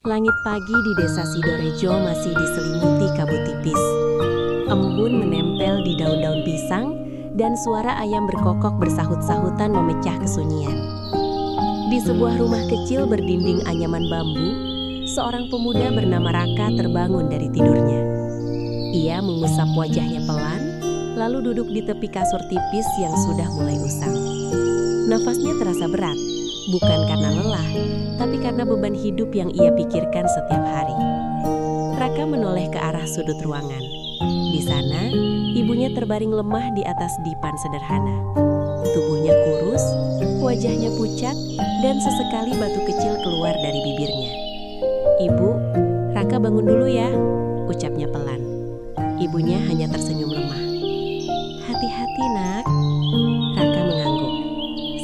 Langit pagi di desa Sidorejo masih diselimuti kabut tipis. Embun menempel di daun-daun pisang dan suara ayam berkokok bersahut-sahutan memecah kesunyian. Di sebuah rumah kecil berdinding anyaman bambu, seorang pemuda bernama Raka terbangun dari tidurnya. Ia mengusap wajahnya pelan, lalu duduk di tepi kasur tipis yang sudah mulai usang. Nafasnya terasa berat, bukan karena lelah, tapi karena beban hidup yang ia pikirkan setiap hari. Raka menoleh ke arah sudut ruangan. Di sana, ibunya terbaring lemah di atas dipan sederhana. Tubuhnya kurus, wajahnya pucat, dan sesekali batu kecil keluar dari bibirnya. "Ibu, Raka bangun dulu ya," ucapnya pelan. Ibunya hanya tersenyum lemah. "Hati-hati, nak." Raka mengangguk.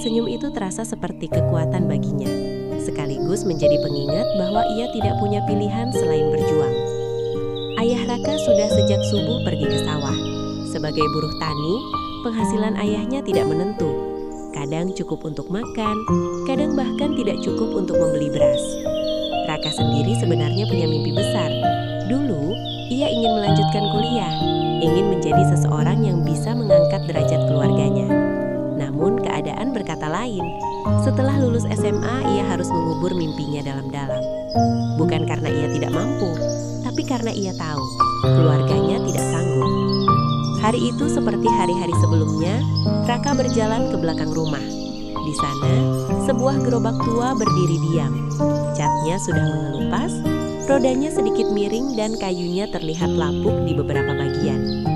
Senyum itu terasa seperti kekuatan baginya, sekaligus menjadi pengingat bahwa ia tidak punya pilihan selain berjuang. Ayah Raka sudah sejak subuh pergi ke sawah. Sebagai buruh tani, penghasilan ayahnya tidak menentu. Kadang cukup untuk makan, kadang bahkan tidak cukup untuk membeli beras. Raka sendiri sebenarnya punya mimpi besar. Dulu, ia ingin melanjutkan kuliah, ingin menjadi seseorang yang bisa mengangkat derajat keluarganya. Namun keadaan berkata lain. Setelah lulus SMA, ia harus mengubur mimpinya dalam-dalam. Bukan karena ia tidak mampu, tapi karena ia tahu keluarganya tidak sanggup. Hari itu seperti hari-hari sebelumnya, Raka berjalan ke belakang rumah. Di sana, sebuah gerobak tua berdiri diam. Catnya sudah mengelupas, rodanya sedikit miring dan kayunya terlihat lapuk di beberapa bagian.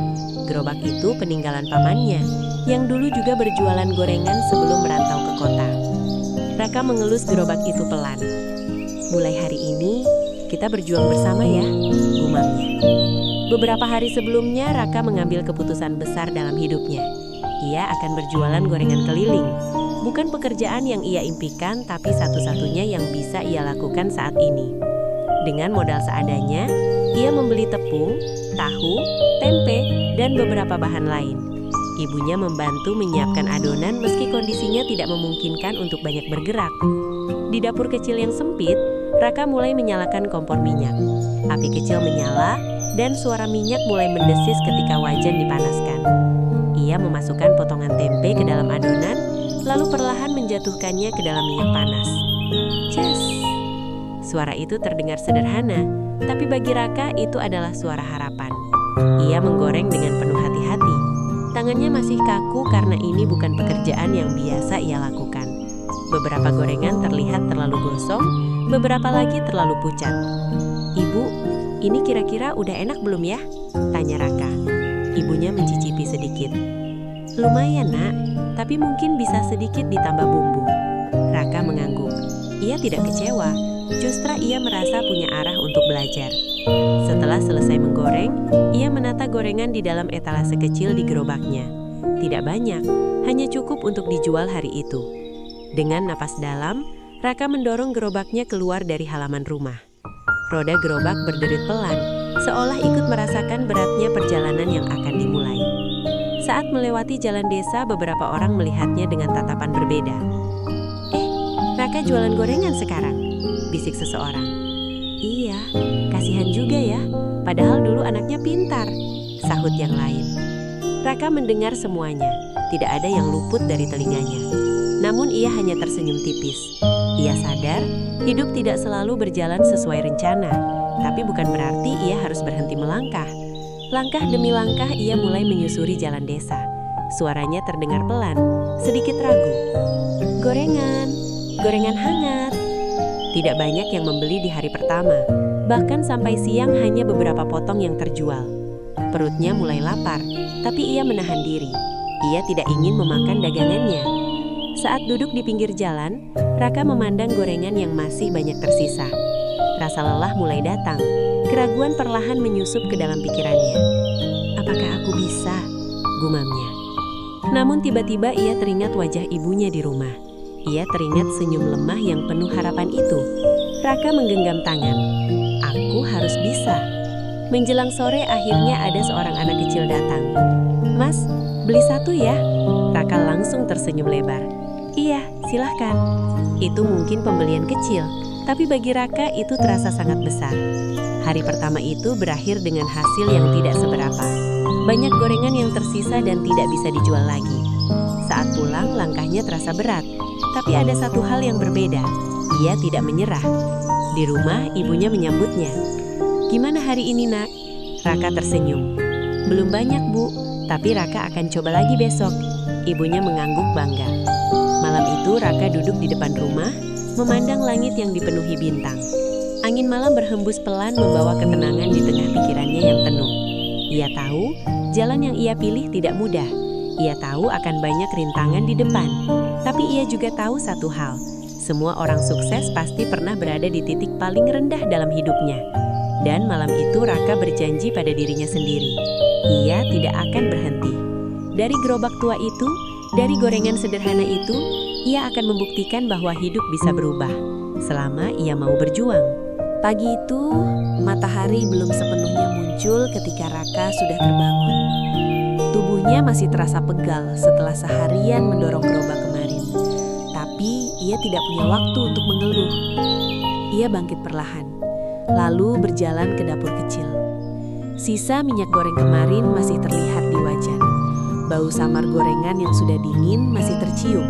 Gerobak itu peninggalan pamannya, yang dulu juga berjualan gorengan sebelum merantau ke kota. Raka mengelus gerobak itu pelan. "Mulai hari ini, kita berjuang bersama ya," gumamnya. Beberapa hari sebelumnya, Raka mengambil keputusan besar dalam hidupnya. Ia akan berjualan gorengan keliling. Bukan pekerjaan yang ia impikan, tapi satu-satunya yang bisa ia lakukan saat ini. Dengan modal seadanya, ia membeli tepung, tahu, tempe, dan beberapa bahan lain. Ibunya membantu menyiapkan adonan meski kondisinya tidak memungkinkan untuk banyak bergerak. Di dapur kecil yang sempit, Raka mulai menyalakan kompor minyak. Api kecil menyala dan suara minyak mulai mendesis ketika wajan dipanaskan. Ia memasukkan potongan tempe ke dalam adonan, lalu perlahan menjatuhkannya ke dalam minyak panas. Ces! Suara itu terdengar sederhana, tapi bagi Raka itu adalah suara harapan. Ia menggoreng dengan penuh hati-hati. Tangannya masih kaku karena ini bukan pekerjaan yang biasa ia lakukan. Beberapa gorengan terlihat terlalu gosong, beberapa lagi terlalu pucat. "Ibu, ini kira-kira udah enak belum ya?" tanya Raka. Ibunya mencicipi sedikit. "Lumayan, Nak, tapi mungkin bisa sedikit ditambah bumbu." Raka mengangguk. Ia tidak kecewa, justru ia merasa punya arah untuk belajar. Setelah selesai menggoreng, ia menata gorengan di dalam etalase kecil di gerobaknya. Tidak banyak, hanya cukup untuk dijual hari itu. Dengan napas dalam, Raka mendorong gerobaknya keluar dari halaman rumah. Roda gerobak berderit pelan, seolah ikut merasakan beratnya perjalanan yang akan dimulai. Saat melewati jalan desa, beberapa orang melihatnya dengan tatapan berbeda. Raka jualan gorengan sekarang," bisik seseorang. "Iya, kasihan juga ya, padahal dulu anaknya pintar," sahut yang lain. Raka mendengar semuanya, tidak ada yang luput dari telinganya. Namun ia hanya tersenyum tipis. Ia sadar, hidup tidak selalu berjalan sesuai rencana, tapi bukan berarti ia harus berhenti melangkah. Langkah demi langkah ia mulai menyusuri jalan desa. Suaranya terdengar pelan, sedikit ragu. "Gorengan, gorengan hangat." Tidak banyak yang membeli di hari pertama, bahkan sampai siang hanya beberapa potong yang terjual. Perutnya mulai lapar, tapi ia menahan diri. Ia tidak ingin memakan dagangannya. Saat duduk di pinggir jalan, Raka memandang gorengan yang masih banyak tersisa. Rasa lelah mulai datang, keraguan perlahan menyusup ke dalam pikirannya. "Apakah aku bisa?" gumamnya. Namun tiba-tiba ia teringat wajah ibunya di rumah. Ia teringat senyum lemah yang penuh harapan itu. Raka menggenggam tangan. "Aku harus bisa." Menjelang sore akhirnya ada seorang anak kecil datang. "Mas, beli satu ya?" Raka langsung tersenyum lebar. "Iya, silahkan." Itu mungkin pembelian kecil, Tapi bagi Raka itu terasa sangat besar. Hari pertama itu berakhir dengan hasil yang tidak seberapa. Banyak gorengan yang tersisa dan tidak bisa dijual lagi. Saat pulang, langkahnya terasa berat. Tapi ada satu hal yang berbeda. Ia tidak menyerah. Di rumah, ibunya menyambutnya. "Gimana hari ini, Nak?" Raka tersenyum. "Belum banyak, Bu. Tapi Raka akan coba lagi besok." Ibunya mengangguk bangga. Malam itu Raka duduk di depan rumah, memandang langit yang dipenuhi bintang. Angin malam berhembus pelan membawa ketenangan di tengah pikirannya yang penuh. Ia tahu jalan yang ia pilih tidak mudah. Ia tahu akan banyak rintangan di depan. Tapi ia juga tahu satu hal. Semua orang sukses pasti pernah berada di titik paling rendah dalam hidupnya. Dan malam itu Raka berjanji pada dirinya sendiri. Ia tidak akan berhenti. Dari gerobak tua itu, dari gorengan sederhana itu, ia akan membuktikan bahwa hidup bisa berubah. Selama ia mau berjuang. Pagi itu, matahari belum sepenuhnya muncul ketika Raka sudah terbangun. Tubuhnya masih terasa pegal setelah seharian mendorong gerobak kemarin. Tapi ia tidak punya waktu untuk mengeluh. Ia bangkit perlahan, lalu berjalan ke dapur kecil. Sisa minyak goreng kemarin masih terlihat di wajan. Bau samar gorengan yang sudah dingin masih tercium.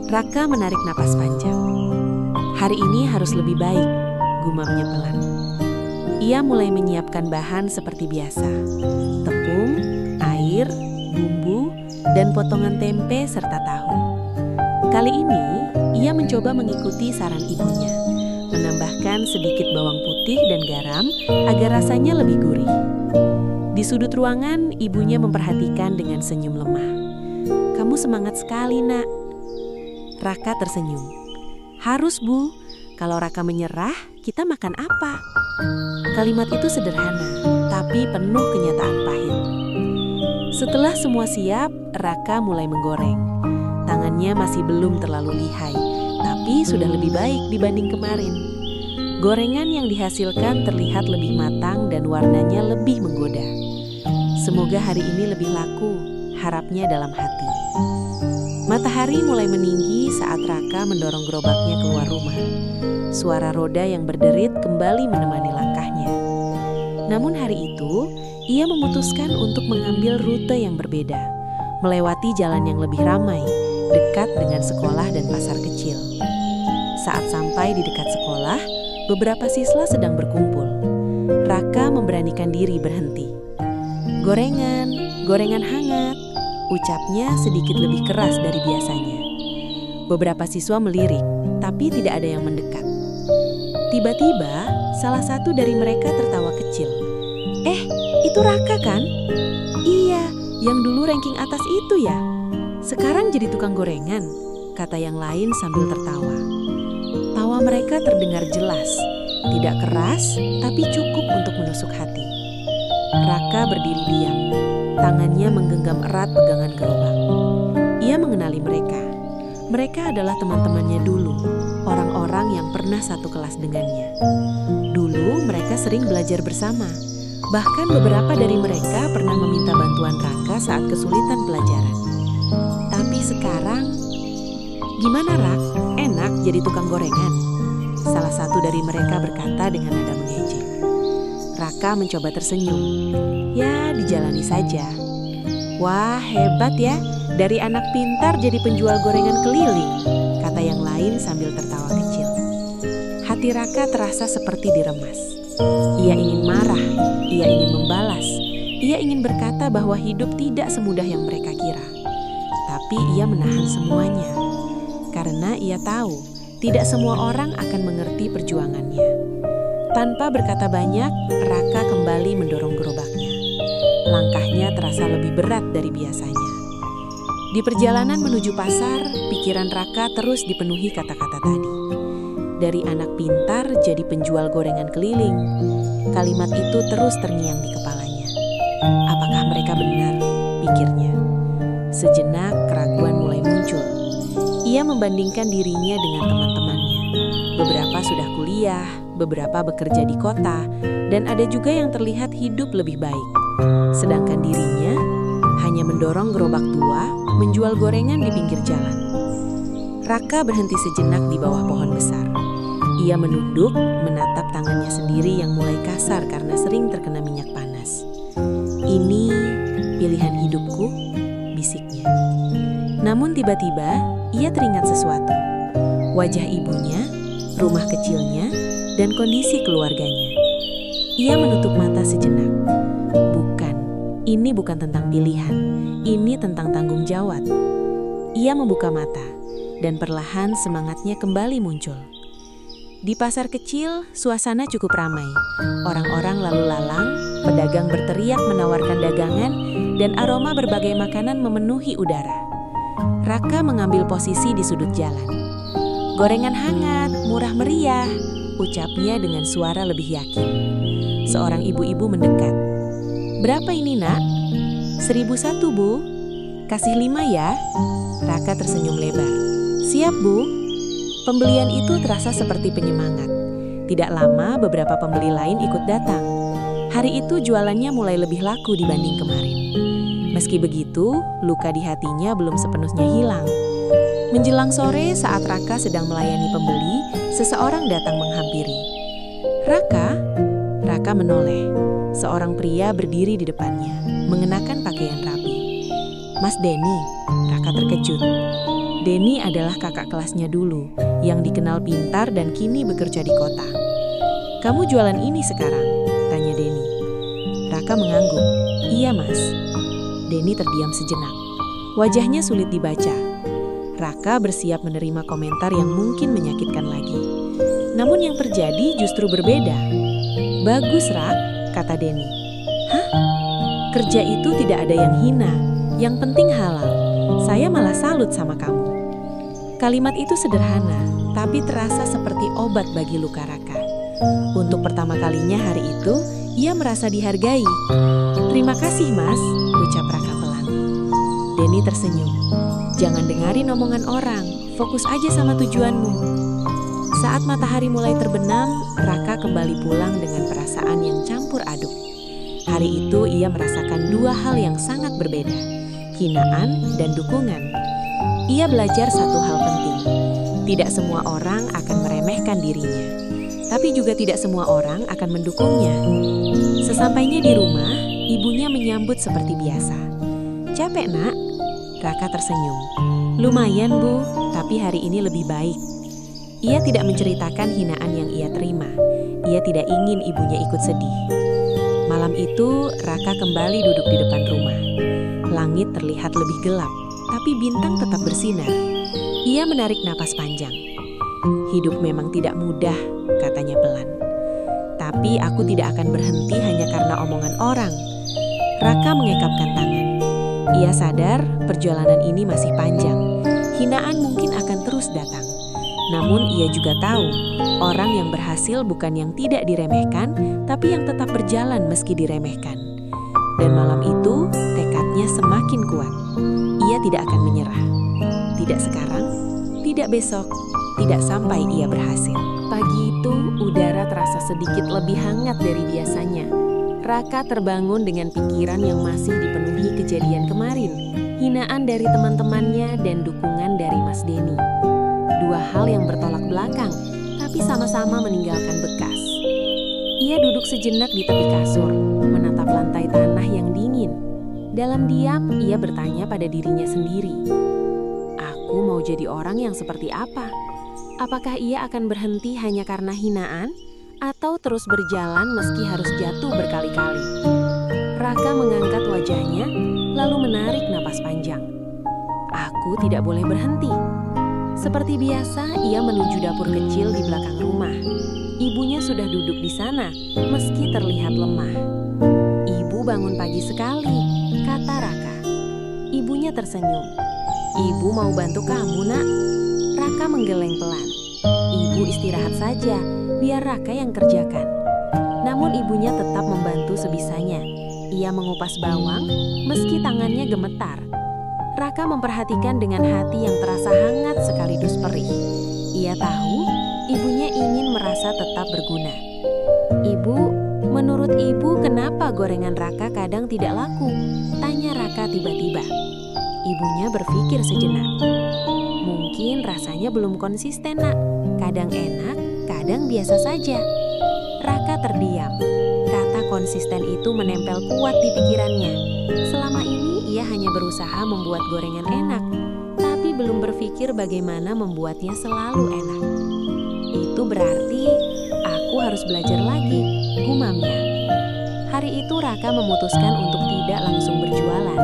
Raka menarik napas panjang. Hari ini harus lebih baik, gumamnya pelan. Ia mulai menyiapkan bahan seperti biasa. Tepung, air, bumbu, dan potongan tempe serta tahu. Kali ini, ia mencoba mengikuti saran ibunya. Menambahkan sedikit bawang putih dan garam agar rasanya lebih gurih. Di sudut ruangan, ibunya memperhatikan dengan senyum lemah. "Kamu semangat sekali, Nak." Raka tersenyum. "Harus, Bu. Kalau Raka menyerah, kita makan apa?" Kalimat itu sederhana, tapi penuh kenyataan pahit. Setelah semua siap, Raka mulai menggoreng. Tangannya masih belum terlalu lihai, tapi sudah lebih baik dibanding kemarin. Gorengan yang dihasilkan terlihat lebih matang dan warnanya lebih menggoda. Semoga hari ini lebih laku, harapnya dalam hati. Matahari mulai meninggi saat Raka mendorong gerobaknya keluar rumah. Suara roda yang berderit kembali menemani langkahnya. Namun hari itu, ia memutuskan untuk mengambil rute yang berbeda, melewati jalan yang lebih ramai, dekat dengan sekolah dan pasar kecil. Saat sampai di dekat sekolah, beberapa siswa sedang berkumpul. Raka memberanikan diri berhenti. "Gorengan, gorengan hangat," ucapnya sedikit lebih keras dari biasanya. Beberapa siswa melirik, tapi tidak ada yang mendekat. Tiba-tiba, salah satu dari mereka tertawa kecil. Itu Raka kan?" "Iya, yang dulu ranking atas itu ya. Sekarang jadi tukang gorengan," kata yang lain sambil tertawa. Tawa mereka terdengar jelas, tidak keras, tapi cukup untuk menusuk hati. Raka berdiri diam, tangannya menggenggam erat pegangan gerobak. Ia mengenali mereka. Mereka adalah teman-temannya dulu, orang-orang yang pernah satu kelas dengannya. Dulu mereka sering belajar bersama. Bahkan beberapa dari mereka pernah meminta bantuan Raka saat kesulitan pelajaran. Tapi sekarang, "Gimana, Rak? Enak jadi tukang gorengan?" Salah satu dari mereka berkata dengan nada mengejek. Raka mencoba tersenyum. "Ya, dijalani saja." "Wah, hebat ya. Dari anak pintar jadi penjual gorengan keliling," kata yang lain sambil tertawa kecil. Hati Raka terasa seperti diremas. Ia ingin marah, ia ingin membalas, ia ingin berkata bahwa hidup tidak semudah yang mereka kira. Tapi ia menahan semuanya, karena ia tahu tidak semua orang akan mengerti perjuangannya. Tanpa berkata banyak, Raka kembali mendorong gerobaknya. Langkahnya terasa lebih berat dari biasanya. Di perjalanan menuju pasar, pikiran Raka terus dipenuhi kata-kata tadi. Dari anak pintar jadi penjual gorengan keliling. Kalimat itu terus terngiang di kepalanya. Apakah mereka benar? Pikirnya. Sejenak keraguan mulai muncul. Ia membandingkan dirinya dengan teman-temannya. Beberapa sudah kuliah, beberapa bekerja di kota, dan ada juga yang terlihat hidup lebih baik. Sedangkan dirinya hanya mendorong gerobak tua, menjual gorengan di pinggir jalan. Raka berhenti sejenak di bawah pohon besar. Ia menunduk, menatap tangannya sendiri yang mulai kasar karena sering terkena minyak panas. "Ini pilihan hidupku," bisiknya. Namun tiba-tiba ia teringat sesuatu. Wajah ibunya, rumah kecilnya, dan kondisi keluarganya. Ia menutup mata sejenak. Ini bukan tentang pilihan, ini tentang tanggung jawab. Ia membuka mata, dan perlahan semangatnya kembali muncul. Di pasar kecil, suasana cukup ramai. Orang-orang lalu lalang, pedagang berteriak menawarkan dagangan, dan aroma berbagai makanan memenuhi udara. Raka mengambil posisi di sudut jalan. "Gorengan hangat, murah meriah," ucapnya dengan suara lebih yakin. Seorang ibu-ibu mendekat. "Berapa ini, Nak?" "1.001, Bu." "Kasih 5 ya." Raka tersenyum lebar. "Siap, Bu." Pembelian itu terasa seperti penyemangat. Tidak lama beberapa pembeli lain ikut datang. Hari itu jualannya mulai lebih laku dibanding kemarin. Meski begitu, luka di hatinya belum sepenuhnya hilang. Menjelang sore saat Raka sedang melayani pembeli, seseorang datang menghampiri. Raka menoleh. Seorang pria berdiri di depannya, mengenakan pakaian rapi. "Mas Denny," Raka terkejut. Denny adalah kakak kelasnya dulu, yang dikenal pintar dan kini bekerja di kota. "Kamu jualan ini sekarang?" tanya Denny. Raka mengangguk. "Iya, Mas." Denny terdiam sejenak. Wajahnya sulit dibaca. Raka bersiap menerima komentar yang mungkin menyakitkan lagi. Namun yang terjadi justru berbeda. "Bagus, Rak," kata Denny. "Hah? Kerja itu tidak ada yang hina, yang penting halal. Saya malah salut sama kamu." Kalimat itu sederhana, tapi terasa seperti obat bagi luka Raka. Untuk pertama kalinya hari itu, ia merasa dihargai. "Terima kasih, Mas," ucap Raka pelan. Denny tersenyum. "Jangan dengarin omongan orang, fokus aja sama tujuanmu." Saat matahari mulai terbenam, Raka kembali pulang dengan perasaan yang campur aduk. Hari itu ia merasakan dua hal yang sangat berbeda, hinaan dan dukungan. Ia belajar satu hal penting, tidak semua orang akan meremehkan dirinya, tapi juga tidak semua orang akan mendukungnya. Sesampainya di rumah, ibunya menyambut seperti biasa. "Capek, Nak?" Raka tersenyum. "Lumayan, Bu, tapi hari ini lebih baik." Ia tidak menceritakan hinaan yang ia terima. Ia tidak ingin ibunya ikut sedih. Malam itu, Raka kembali duduk di depan rumah. Langit terlihat lebih gelap, tapi bintang tetap bersinar. Ia menarik napas panjang. "Hidup memang tidak mudah," katanya pelan. "Tapi aku tidak akan berhenti hanya karena omongan orang." Raka mengekapkan tangan. Ia sadar perjalanan ini masih panjang. Hinaan mungkin akan terus datang. Namun ia juga tahu, orang yang berhasil bukan yang tidak diremehkan, tapi yang tetap berjalan meski diremehkan. Dan malam itu, tekadnya semakin kuat. Ia tidak akan menyerah. Tidak sekarang, tidak besok, tidak sampai ia berhasil. Pagi itu, udara terasa sedikit lebih hangat dari biasanya. Raka terbangun dengan pikiran yang masih dipenuhi kejadian kemarin, hinaan dari teman-temannya dan dukungan dari Mas Denny. Dua hal yang bertolak belakang, tapi sama-sama meninggalkan bekas. Ia duduk sejenak di tepi kasur, menatap lantai tanah yang dingin. Dalam diam, ia bertanya pada dirinya sendiri. "Aku mau jadi orang yang seperti apa? Apakah ia akan berhenti hanya karena hinaan? Atau terus berjalan meski harus jatuh berkali-kali?" Raka mengangkat wajahnya, lalu menarik napas panjang. "Aku tidak boleh berhenti." Seperti biasa, ia menuju dapur kecil di belakang rumah. Ibunya sudah duduk di sana, meski terlihat lemah. "Ibu bangun pagi sekali," kata Raka. Ibunya tersenyum. "Ibu mau bantu kamu, Nak." Raka menggeleng pelan. "Ibu istirahat saja, biar Raka yang kerjakan." Namun ibunya tetap membantu sebisanya. Ia mengupas bawang, meski tangannya gemetar. Raka memperhatikan dengan hati yang terasa hangat sekaligus perih. Ia tahu ibunya ingin merasa tetap berguna. "Ibu, menurut ibu kenapa gorengan Raka kadang tidak laku?" tanya Raka tiba-tiba. Ibunya berpikir sejenak. "Mungkin rasanya belum konsisten, Nak. Kadang enak, kadang biasa saja. Raka terdiam. Kata konsisten itu menempel kuat di pikirannya. Selama ini ia hanya berusaha membuat gorengan enak, tapi belum berpikir bagaimana membuatnya selalu enak. Itu berarti aku harus belajar lagi, gumamnya. Hari itu Raka memutuskan untuk tidak langsung berjualan.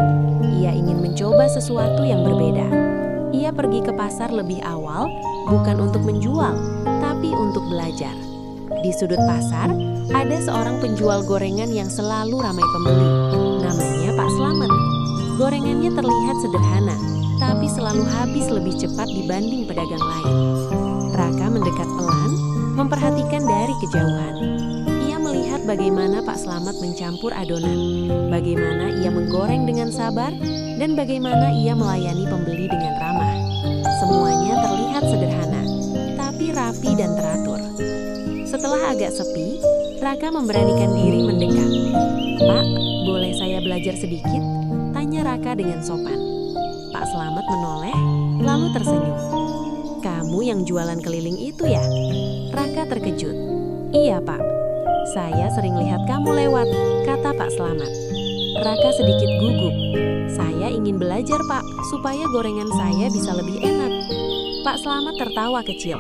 Ia ingin mencoba sesuatu yang berbeda. Ia pergi ke pasar lebih awal, bukan untuk menjual, tapi untuk belajar. Di sudut pasar, ada seorang penjual gorengan yang selalu ramai pembeli. Namanya Pak Slamet. Gorengannya terlihat sederhana, tapi selalu habis lebih cepat dibanding pedagang lain. Raka mendekat pelan, memperhatikan dari kejauhan. Ia melihat bagaimana Pak Slamet mencampur adonan, bagaimana ia menggoreng dengan sabar, dan bagaimana ia melayani pembeli dengan ramah. Semuanya terlihat sederhana, tapi rapi dan teratur. Setelah agak sepi, Raka memberanikan diri mendekat. "Pak, boleh saya belajar sedikit?" tanya Raka dengan sopan. Pak Slamet menoleh, lalu tersenyum. "Kamu yang jualan keliling itu ya?" Raka terkejut. "Iya, Pak. Saya sering lihat kamu lewat," kata Pak Slamet. Raka sedikit gugup. "Saya ingin belajar, Pak, supaya gorengan saya bisa lebih enak." Pak Slamet tertawa kecil.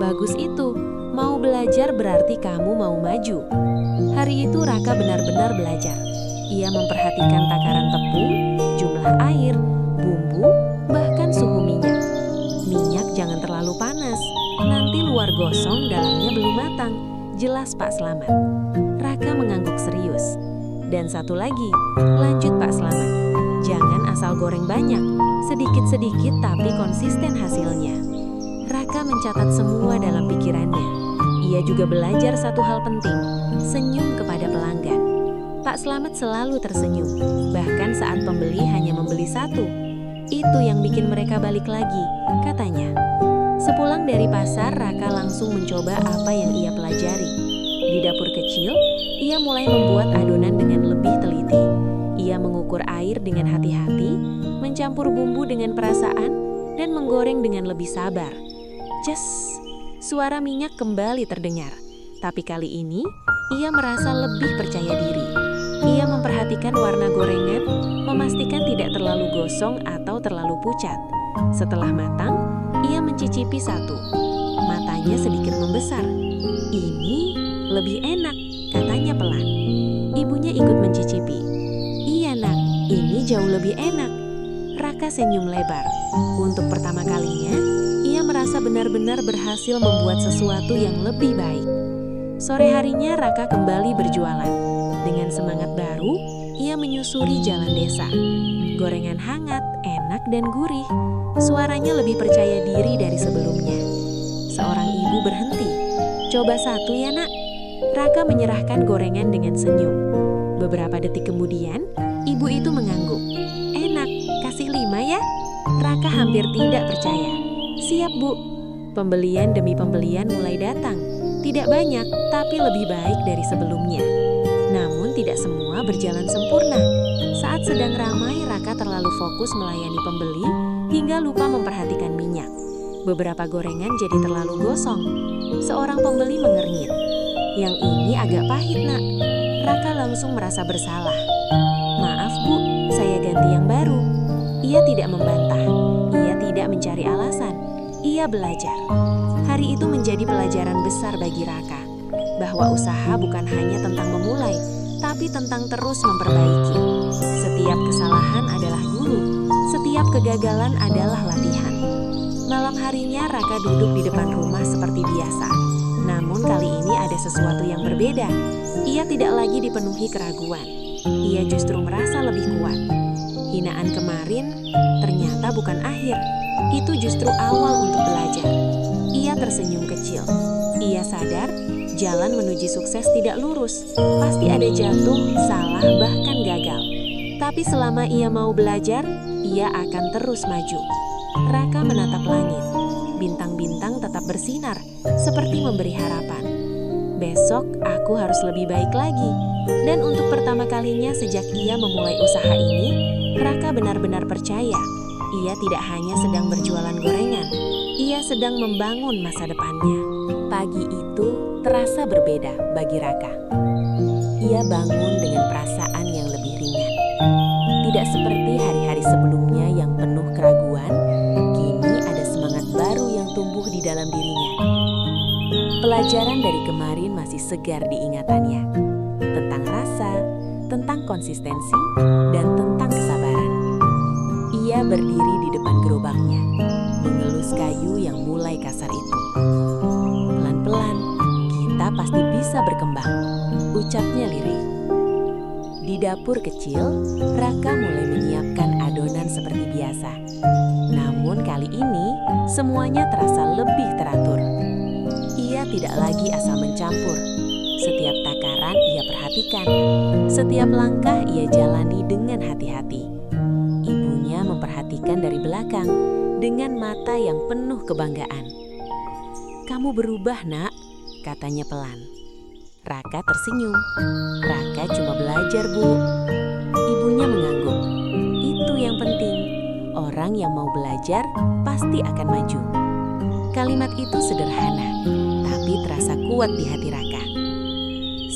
"Bagus itu. Mau belajar berarti kamu mau maju." Hari itu Raka benar-benar belajar. Ia memperhatikan takaran tepung, jumlah air, bumbu, bahkan suhu minyak. "Minyak jangan terlalu panas, nanti luar gosong, dalamnya belum matang," jelas Pak Slamet. Raka mengangguk serius. "Dan satu lagi," lanjut Pak Slamet, "jangan asal goreng banyak, sedikit-sedikit tapi konsisten hasilnya." Raka mencatat semua dalam pikirannya. Ia juga belajar satu hal penting, senyum kepada pelanggan. Pak Slamet selalu tersenyum, bahkan saat pembeli hanya membeli satu. "Itu yang bikin mereka balik lagi," katanya. Sepulang dari pasar, Raka langsung mencoba apa yang ia pelajari. Di dapur kecil, ia mulai membuat adonan dengan lebih teliti. Ia mengukur air dengan hati-hati, mencampur bumbu dengan perasaan, dan menggoreng dengan lebih sabar. Ces! Suara minyak kembali terdengar. Tapi kali ini, ia merasa lebih percaya diri. Ia memperhatikan warna gorengan, memastikan tidak terlalu gosong atau terlalu pucat. Setelah matang, ia mencicipi satu. Matanya sedikit membesar. "Ini lebih enak," katanya pelan. Ibunya ikut mencicipi. "Iya nak, ini jauh lebih enak." Raka senyum lebar. Untuk pertama kalinya, ia merasa benar-benar berhasil membuat sesuatu yang lebih baik. Sore harinya Raka kembali berjualan. Dengan semangat baru, ia menyusuri jalan desa. Gorengan hangat, enak dan gurih. Suaranya lebih percaya diri dari sebelumnya. Seorang ibu berhenti. "Coba satu ya nak." Raka menyerahkan gorengan dengan senyum. Beberapa detik kemudian, ibu itu mengangguk. "Enak, kasih 5 ya?" Raka hampir tidak percaya. "Siap bu." Pembelian demi pembelian mulai datang. Tidak banyak, tapi lebih baik dari sebelumnya. Namun tidak semua berjalan sempurna. Saat sedang ramai, Raka terlalu fokus melayani pembeli hingga lupa memperhatikan minyak. Beberapa gorengan jadi terlalu gosong. Seorang pembeli mengernyit. "Yang ini agak pahit nak." Raka langsung merasa bersalah. "Maaf bu, saya ganti yang baru." Ia tidak membantah. Ia tidak mencari alasan. Ia belajar. Hari itu menjadi pelajaran besar bagi Raka, bahwa usaha bukan hanya tentang memulai, tapi tentang terus memperbaiki. Setiap kesalahan adalah guru, setiap kegagalan adalah latihan. Malam harinya Raka duduk di depan rumah seperti biasa. Namun kali ini ada sesuatu yang berbeda. Ia tidak lagi dipenuhi keraguan. Ia justru merasa lebih kuat. Hinaan kemarin ternyata bukan akhir. Itu justru awal untuk belajar. Ia tersenyum kecil. Ia sadar jalan menuju sukses tidak lurus. Pasti ada jatuh, salah, bahkan gagal. Tapi selama ia mau belajar, ia akan terus maju. Raka menatap langit. Bintang-bintang tetap bersinar, seperti memberi harapan. Besok aku harus lebih baik lagi. Dan untuk pertama kalinya sejak ia memulai usaha ini, Raka benar-benar percaya. Ia tidak hanya sedang berjualan gorengan, ia sedang membangun masa depannya. Pagi itu terasa berbeda bagi Raka. Ia bangun dengan perasaan yang lebih ringan. Tidak seperti hari-hari sebelumnya yang penuh keraguan, kini ada semangat baru yang tumbuh di dalam dirinya. Pelajaran dari kemarin masih segar di ingatannya, tentang rasa, tentang konsistensi, dan tentang kesabaran. Ia berdiri di depan gerobaknya, mengelus kayu yang mulai kasar itu. Pelan-pelan, kita pasti bisa berkembang, ucapnya lirih. Di dapur kecil, Raka mulai menyiapkan adonan seperti biasa. Namun kali ini, semuanya terasa lebih teratur. Ia tidak lagi asal mencampur. Setiap takaran ia perhatikan. Setiap langkah ia jalani dengan hati-hati. Ibunya memperhatikan dari belakang dengan mata yang penuh kebanggaan. "Kamu berubah, Nak," katanya pelan. Raka tersenyum. "Raka cuma belajar, Bu." Ibunya mengangguk. "Itu yang penting. Orang yang mau belajar pasti akan maju." Kalimat itu sederhana, tapi terasa kuat di hati Raka.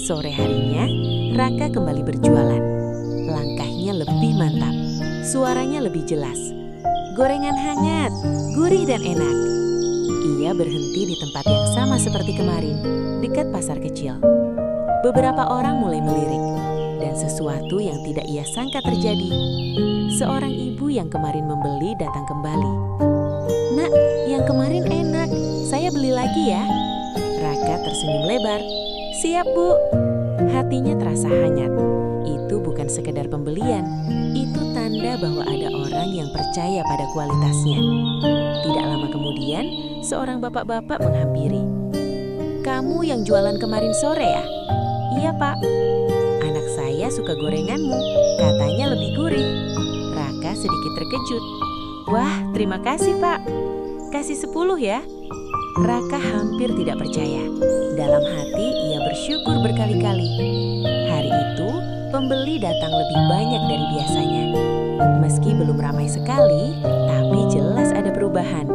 Sore harinya, Raka kembali berjualan. Langkahnya lebih mantap, suaranya lebih jelas. Gorengan hangat, gurih dan enak. Ia berhenti di tempat yang sama seperti kemarin, dekat pasar kecil. Beberapa orang mulai melirik, dan sesuatu yang tidak ia sangka terjadi. Seorang ibu yang kemarin membeli datang kembali. "Nak, yang kemarin enak, saya beli lagi ya." Raka tersenyum lebar. "Siap, Bu." Hatinya terasa hangat. Itu bukan sekedar pembelian, itu tanda bahwa ada orang yang percaya pada kualitasnya. Tidak lama kemudian, seorang bapak-bapak menghampiri. "Kamu yang jualan kemarin sore ya?" "Iya, Pak." "Anak saya suka gorenganmu, katanya lebih gurih." Raka sedikit terkejut. "Wah, terima kasih, Pak. Kasih 10 ya." Raka hampir tidak percaya. Dalam hati ia bersyukur berkali-kali. Hari itu, pembeli datang lebih banyak dari biasanya. Meski belum ramai sekali, tapi jelas ada perubahan.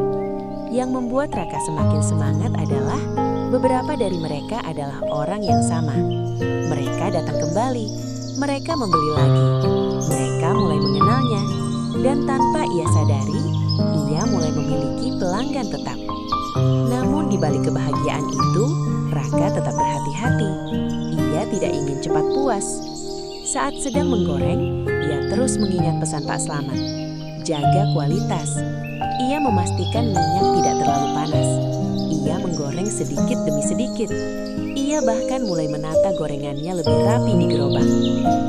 Yang membuat Raka semakin semangat adalah beberapa dari mereka adalah orang yang sama. Mereka datang kembali, mereka membeli lagi. Mereka mulai mengenalnya, dan tanpa ia sadari, ia mulai memiliki pelanggan tetap. Namun di balik kebahagiaan itu, Raka tetap berhati-hati. Ia tidak ingin cepat puas. Saat sedang menggoreng, ia terus mengingat pesan Pak Slamet. Jaga kualitas. Ia memastikan minyak tidak terlalu panas. Ia menggoreng sedikit demi sedikit. Ia bahkan mulai menata gorengannya lebih rapi di gerobak.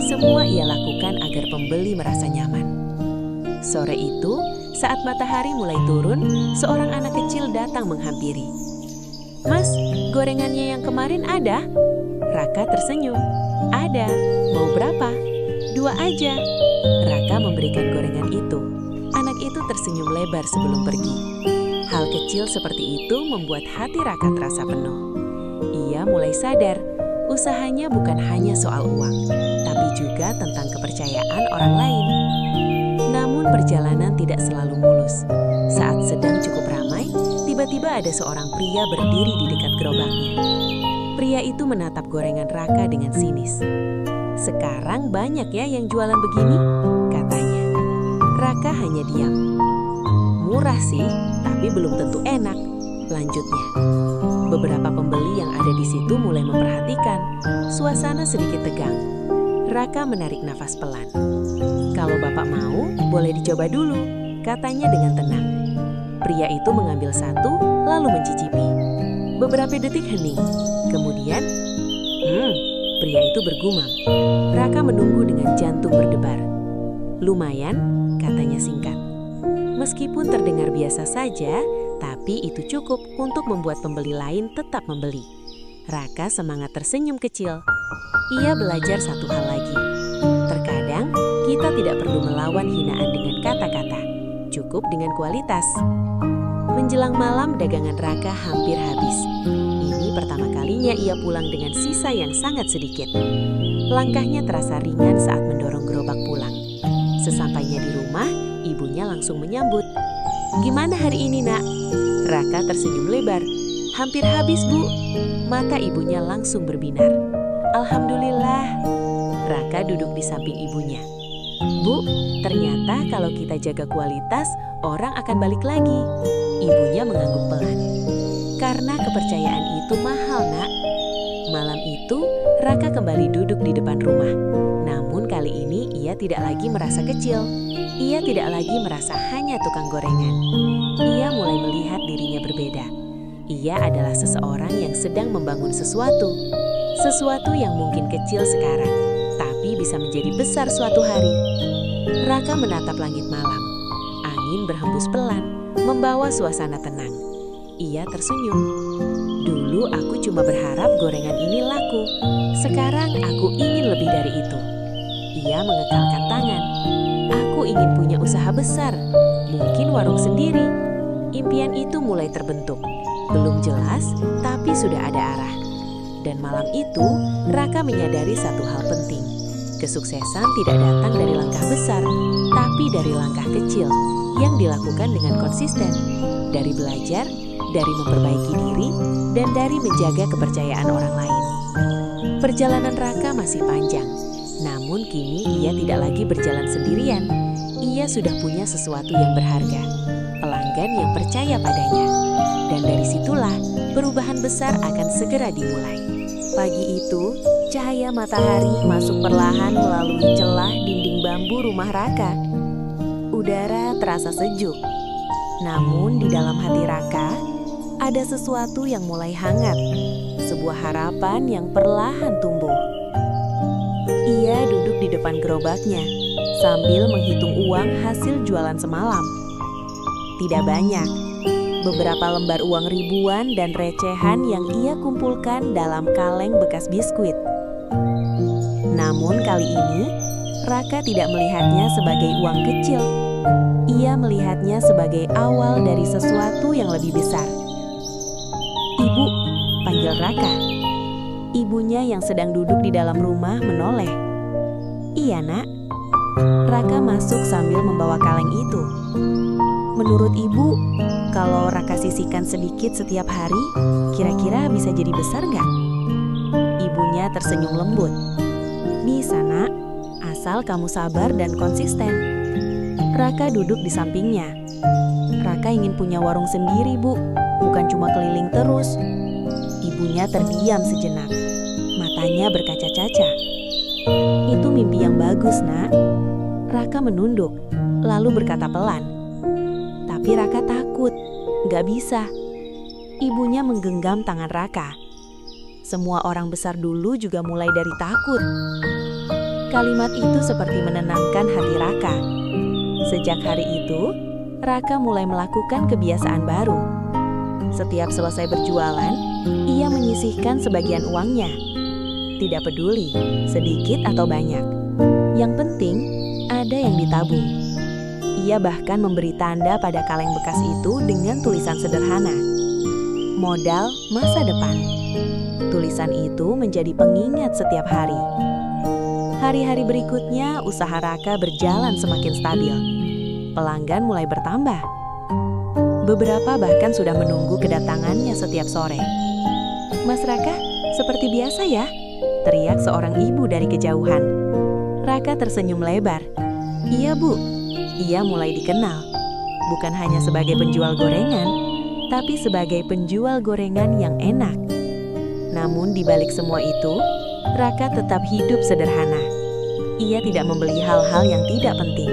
Semua ia lakukan agar pembeli merasa nyaman. Sore itu, saat matahari mulai turun, seorang anak kecil datang menghampiri. "Mas, gorengannya yang kemarin ada?" Raka tersenyum. "Ada. Mau berapa?" "2 aja." Raka memberikan gorengan itu. Anak itu tersenyum lebar sebelum pergi. Hal kecil seperti itu membuat hati Raka terasa penuh. Ia mulai sadar, usahanya bukan hanya soal uang, tapi juga tentang kepercayaan orang lain. Namun perjalanan tidak selalu mulus. Saat sedang cukup ramai, tiba-tiba ada seorang pria berdiri di dekat gerobaknya. Pria itu menatap gorengan Raka dengan sinis. "Sekarang banyak ya yang jualan begini?" katanya. Raka hanya diam. "Murah sih, tapi belum tentu enak," lanjutnya. Beberapa pembeli yang ada di situ mulai memperhatikan. Suasana sedikit tegang. Raka menarik nafas pelan. "Kalau Bapak mau, boleh dicoba dulu," katanya dengan tenang. Pria itu mengambil satu, lalu mencicipi. Beberapa detik hening. Kemudian, pria itu bergumam. Raka menunggu dengan jantung berdebar. "Lumayan," katanya singkat. Meskipun terdengar biasa saja, tapi itu cukup untuk membuat pembeli lain tetap membeli. Raka semangat tersenyum kecil. Ia belajar satu hal lagi. Terkadang kita tidak perlu melawan hinaan dengan kata-kata, cukup dengan kualitas. Menjelang malam, dagangan Raka hampir habis. Ini pertama kalinya ia pulang dengan sisa yang sangat sedikit. Langkahnya terasa ringan saat mendorong gerobak pulang. Sesampainya di rumah, ibunya langsung menyambut. "Gimana hari ini, Nak?" Raka tersenyum lebar. Hampir habis, Bu. Mata ibunya langsung berbinar. Alhamdulillah. Raka duduk di samping ibunya. Bu, ternyata kalau kita jaga kualitas, orang akan balik lagi. Ibunya mengangguk pelan. Karena kepercayaan itu mahal, Nak. Malam itu, Raka kembali duduk di depan rumah. Namun kali ini ia tidak lagi merasa kecil. Ia tidak lagi merasa hanya tukang gorengan. Ia mulai melihat dirinya berbeda. Ia adalah seseorang yang sedang membangun sesuatu. Sesuatu yang mungkin kecil sekarang, tapi bisa menjadi besar suatu hari. Raka menatap langit malam. Angin berhembus pelan, membawa suasana tenang. Ia tersenyum. Dulu aku cuma berharap gorengan ini laku. Sekarang aku ingin lebih dari itu. Ia mengekalkan tangan. Aku ingin punya usaha besar, mungkin warung sendiri. Impian itu mulai terbentuk. Belum jelas, tapi sudah ada arah. Dan malam itu, Raka menyadari satu hal penting. Kesuksesan tidak datang dari langkah besar, tapi dari langkah kecil yang dilakukan dengan konsisten. Dari belajar, dari memperbaiki diri, dan dari menjaga kepercayaan orang lain. Perjalanan Raka masih panjang, namun kini ia tidak lagi berjalan sendirian. Ia sudah punya sesuatu yang berharga, pelanggan yang percaya padanya. Dan dari situlah perubahan besar akan segera dimulai. Pagi itu, cahaya matahari masuk perlahan melalui celah dinding bambu rumah Raka. Udara terasa sejuk. Namun di dalam hati Raka, ada sesuatu yang mulai hangat. Sebuah harapan yang perlahan tumbuh. Ia duduk di depan gerobaknya sambil menghitung uang hasil jualan semalam. Tidak banyak. Beberapa lembar uang ribuan dan recehan yang ia kumpulkan dalam kaleng bekas biskuit. Namun kali ini, Raka tidak melihatnya sebagai uang kecil. Ia melihatnya sebagai awal dari sesuatu yang lebih besar. "Ibu," panggil Raka. Ibunya yang sedang duduk di dalam rumah menoleh. "Iya, Nak." Raka masuk sambil membawa kaleng itu. "Menurut ibu, kalau Raka sisihkan sedikit setiap hari, kira-kira bisa jadi besar nggak?" Ibunya tersenyum lembut. "Bisa, Nak, asal kamu sabar dan konsisten." Raka duduk di sampingnya. "Raka ingin punya warung sendiri, Bu, bukan cuma keliling terus." Ibunya terdiam sejenak. Matanya berkaca-kaca. "Itu mimpi yang bagus, Nak." Raka menunduk, lalu berkata pelan. Tapi Raka takut, gak bisa. Ibunya menggenggam tangan Raka. Semua orang besar dulu juga mulai dari takut. Kalimat itu seperti menenangkan hati Raka. Sejak hari itu, Raka mulai melakukan kebiasaan baru. Setiap selesai berjualan, ia menyisihkan sebagian uangnya. Tidak peduli, sedikit atau banyak. Yang penting, ada yang ditabung. Ia bahkan memberi tanda pada kaleng bekas itu dengan tulisan sederhana. Modal masa depan. Tulisan itu menjadi pengingat setiap hari. Hari-hari berikutnya, usaha Raka berjalan semakin stabil. Pelanggan mulai bertambah. Beberapa bahkan sudah menunggu kedatangannya setiap sore. "Mas Raka, seperti biasa ya?" teriak seorang ibu dari kejauhan. Raka tersenyum lebar. "Iya, Bu." Ia mulai dikenal, bukan hanya sebagai penjual gorengan, tapi sebagai penjual gorengan yang enak. Namun di balik semua itu, Raka tetap hidup sederhana. Ia tidak membeli hal-hal yang tidak penting.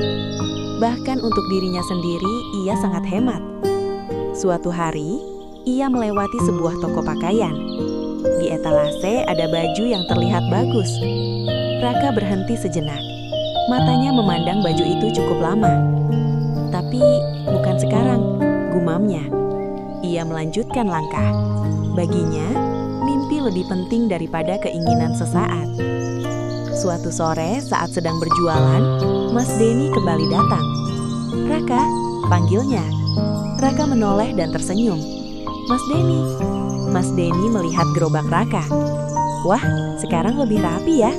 Bahkan untuk dirinya sendiri, ia sangat hemat. Suatu hari, ia melewati sebuah toko pakaian. Di etalase ada baju yang terlihat bagus. Raka berhenti sejenak. Matanya memandang baju itu cukup lama. "Tapi bukan sekarang," gumamnya. Ia melanjutkan langkah. Baginya, mimpi lebih penting daripada keinginan sesaat. Suatu sore saat sedang berjualan, Mas Denny kembali datang. "Raka," panggilnya. Raka menoleh dan tersenyum. "Mas Denny." Mas Denny melihat gerobak Raka. "Wah, sekarang lebih rapi ya."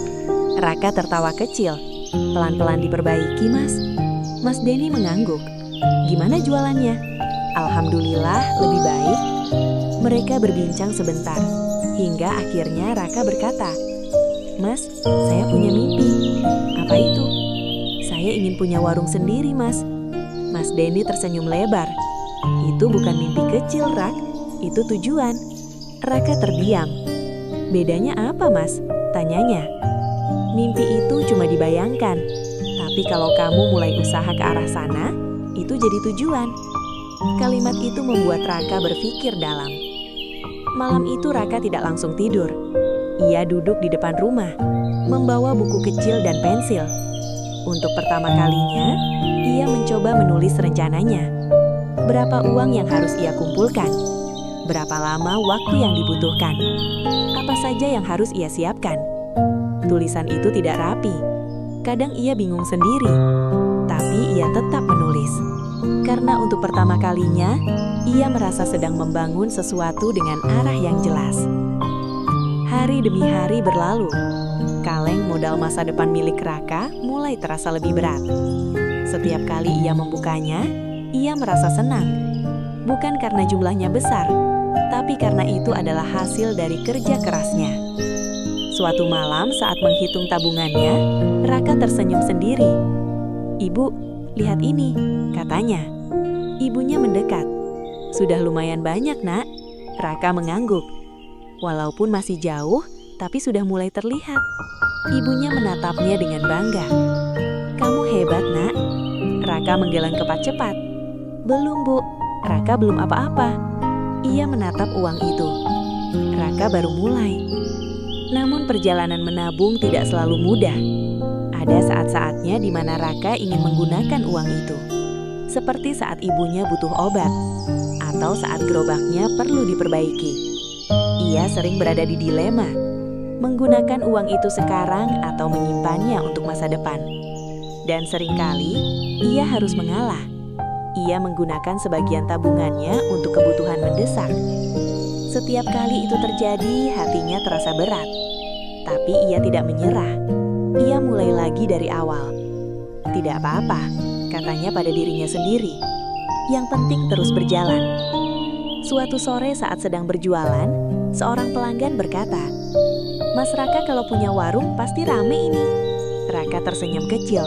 Raka tertawa kecil. "Pelan-pelan diperbaiki, Mas." Mas Denny mengangguk. "Gimana jualannya?" "Alhamdulillah lebih baik." Mereka berbincang sebentar, hingga akhirnya Raka berkata, "Mas, saya punya mimpi." "Apa itu?" "Saya ingin punya warung sendiri, Mas." Mas Denny tersenyum lebar. "Itu bukan mimpi kecil, Rak. Itu tujuan." Raka terdiam. "Bedanya apa, Mas?" tanyanya. "Mimpi itu cuma dibayangkan. Tapi kalau kamu mulai usaha ke arah sana, itu jadi tujuan." Kalimat itu membuat Raka berpikir dalam. Malam itu Raka tidak langsung tidur. Ia duduk di depan rumah, membawa buku kecil dan pensil. Untuk pertama kalinya, ia mencoba menulis rencananya. Berapa uang yang harus ia kumpulkan? Berapa lama waktu yang dibutuhkan? Apa saja yang harus ia siapkan? Tulisan itu tidak rapi. Kadang ia bingung sendiri, tapi ia tetap menulis. Karena untuk pertama kalinya, ia merasa sedang membangun sesuatu dengan arah yang jelas. Hari demi hari berlalu. Kaleng modal masa depan milik Raka mulai terasa lebih berat. Setiap kali ia membukanya, ia merasa senang. Bukan karena jumlahnya besar, tapi karena itu adalah hasil dari kerja kerasnya. Suatu malam saat menghitung tabungannya, Raka tersenyum sendiri. "Ibu, lihat ini," katanya. Ibunya mendekat. "Sudah lumayan banyak, Nak." Raka mengangguk. Walaupun masih jauh, tapi sudah mulai terlihat. Ibunya menatapnya dengan bangga. "Kamu hebat, Nak." Raka menggeleng kepat cepat. "Belum, Bu. Raka belum apa-apa." Ia menatap uang itu. Raka baru mulai. Namun perjalanan menabung tidak selalu mudah. Ada saat-saatnya di mana Raka ingin menggunakan uang itu. Seperti saat ibunya butuh obat, atau saat gerobaknya perlu diperbaiki. Ia sering berada di dilema, menggunakan uang itu sekarang atau menyimpannya untuk masa depan. Dan seringkali, ia harus mengalah. Ia menggunakan sebagian tabungannya untuk kebutuhan mendesak. Setiap kali itu terjadi, hatinya terasa berat. Tapi ia tidak menyerah. Ia mulai lagi dari awal. "Tidak apa-apa," katanya pada dirinya sendiri. "Yang penting terus berjalan." Suatu sore saat sedang berjualan, seorang pelanggan berkata, "Mas Raka kalau punya warung pasti rame ini." Raka tersenyum kecil.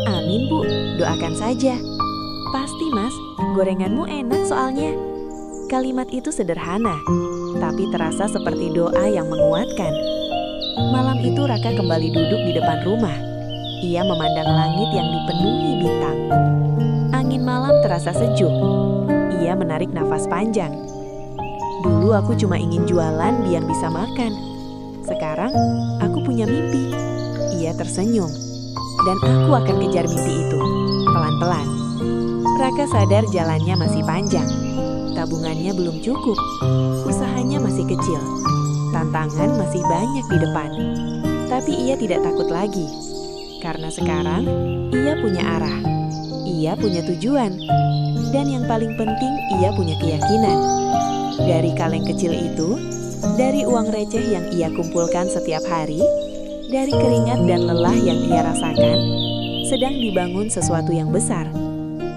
"Amin, Bu, doakan saja." "Pasti, Mas, gorenganmu enak soalnya." Kalimat itu sederhana, tapi terasa seperti doa yang menguatkan. Malam itu Raka kembali duduk di depan rumah. Ia memandang langit yang dipenuhi bintang. Angin malam terasa sejuk. Ia menarik nafas panjang. "Dulu aku cuma ingin jualan biar bisa makan. Sekarang aku punya mimpi." Ia tersenyum. "Dan aku akan kejar mimpi itu, pelan-pelan." Raka sadar jalannya masih panjang. Tabungannya belum cukup. Usahanya masih kecil. Tantangan masih banyak di depan. Tapi ia tidak takut lagi. Karena sekarang, ia punya arah. Ia punya tujuan. Dan yang paling penting, ia punya keyakinan. Dari kaleng kecil itu, dari uang receh yang ia kumpulkan setiap hari, dari keringat dan lelah yang ia rasakan, sedang dibangun sesuatu yang besar.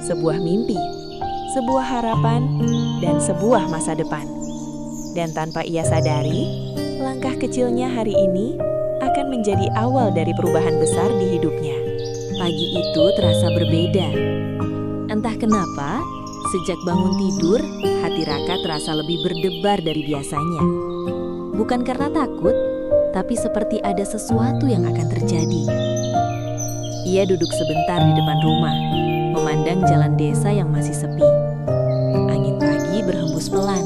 Sebuah mimpi, sebuah harapan, dan sebuah masa depan. Dan tanpa ia sadari, langkah kecilnya hari ini akan menjadi awal dari perubahan besar di hidupnya. Pagi itu terasa berbeda. Entah kenapa, sejak bangun tidur, hati Raka terasa lebih berdebar dari biasanya. Bukan karena takut, tapi seperti ada sesuatu yang akan terjadi. Ia duduk sebentar di depan rumah, memandang jalan desa yang masih sepi. Angin pagi berhembus pelan,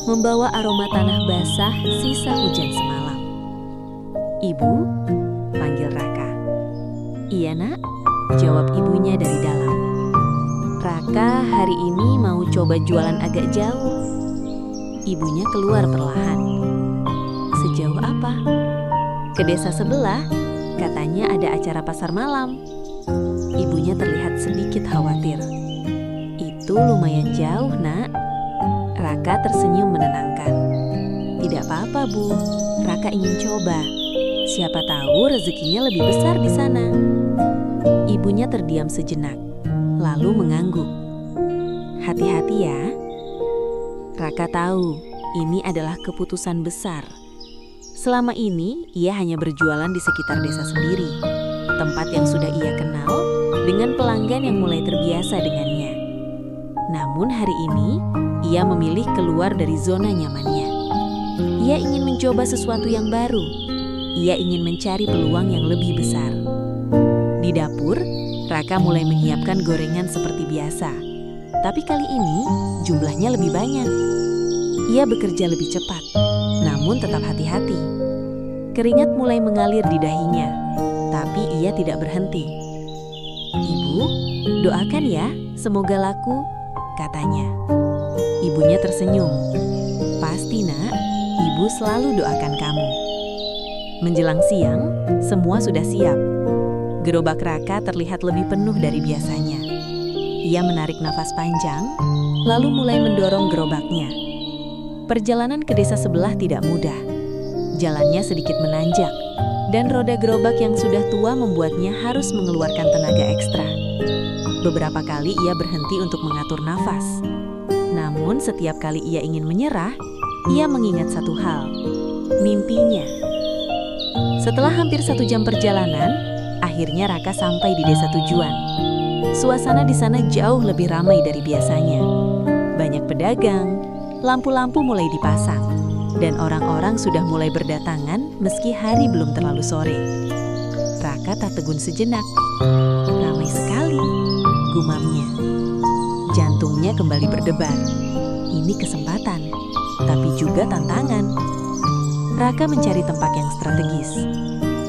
membawa aroma tanah basah sisa hujan semalam. "Ibu?" panggil Raka. "Iya, Nak," jawab ibunya dari dalam. "Raka hari ini mau coba jualan agak jauh." Ibunya keluar perlahan. "Sejauh apa?" "Ke desa sebelah, katanya ada acara pasar malam." Ibunya terlihat sedikit khawatir. "Itu lumayan jauh, Nak." Raka tersenyum menenangkan. "Tidak apa-apa, Bu. Raka ingin coba. Siapa tahu rezekinya lebih besar di sana." Ibunya terdiam sejenak, lalu mengangguk. "Hati-hati ya." Raka tahu Ini adalah keputusan besar. Selama ini, ia hanya berjualan di sekitar desa sendiri, tempat yang sudah ia kenal dengan pelanggan yang mulai terbiasa dengannya. Namun hari ini, ia memilih keluar dari zona nyamannya. Ia ingin mencoba sesuatu yang baru. Ia ingin mencari peluang yang lebih besar. Di dapur, Raka mulai menyiapkan gorengan seperti biasa. Tapi kali ini, jumlahnya lebih banyak. Ia bekerja lebih cepat, namun tetap hati-hati. Keringat mulai mengalir di dahinya, tapi ia tidak berhenti. "Ibu, doakan ya, semoga laku," katanya. Ibunya tersenyum. "Pasti nak, ibu selalu doakan kamu." Menjelang siang, semua sudah siap. Gerobak Raka terlihat lebih penuh dari biasanya. Ia menarik nafas panjang, lalu mulai mendorong gerobaknya. Perjalanan ke desa sebelah tidak mudah. Jalannya sedikit menanjak, dan roda gerobak yang sudah tua membuatnya harus mengeluarkan tenaga ekstra. Beberapa kali ia berhenti untuk mengatur nafas. Namun setiap kali ia ingin menyerah, ia mengingat satu hal, mimpinya. Setelah hampir 1 jam perjalanan, akhirnya Raka sampai di desa tujuan. Suasana di sana jauh lebih ramai dari biasanya. Banyak pedagang, lampu-lampu mulai dipasang, dan orang-orang sudah mulai berdatangan meski hari belum terlalu sore. Raka tak tegun sejenak. "Ramai sekali," gumamnya. Jantungnya kembali berdebar. Ini kesempatan, tapi juga tantangan. Raka mencari tempat yang strategis.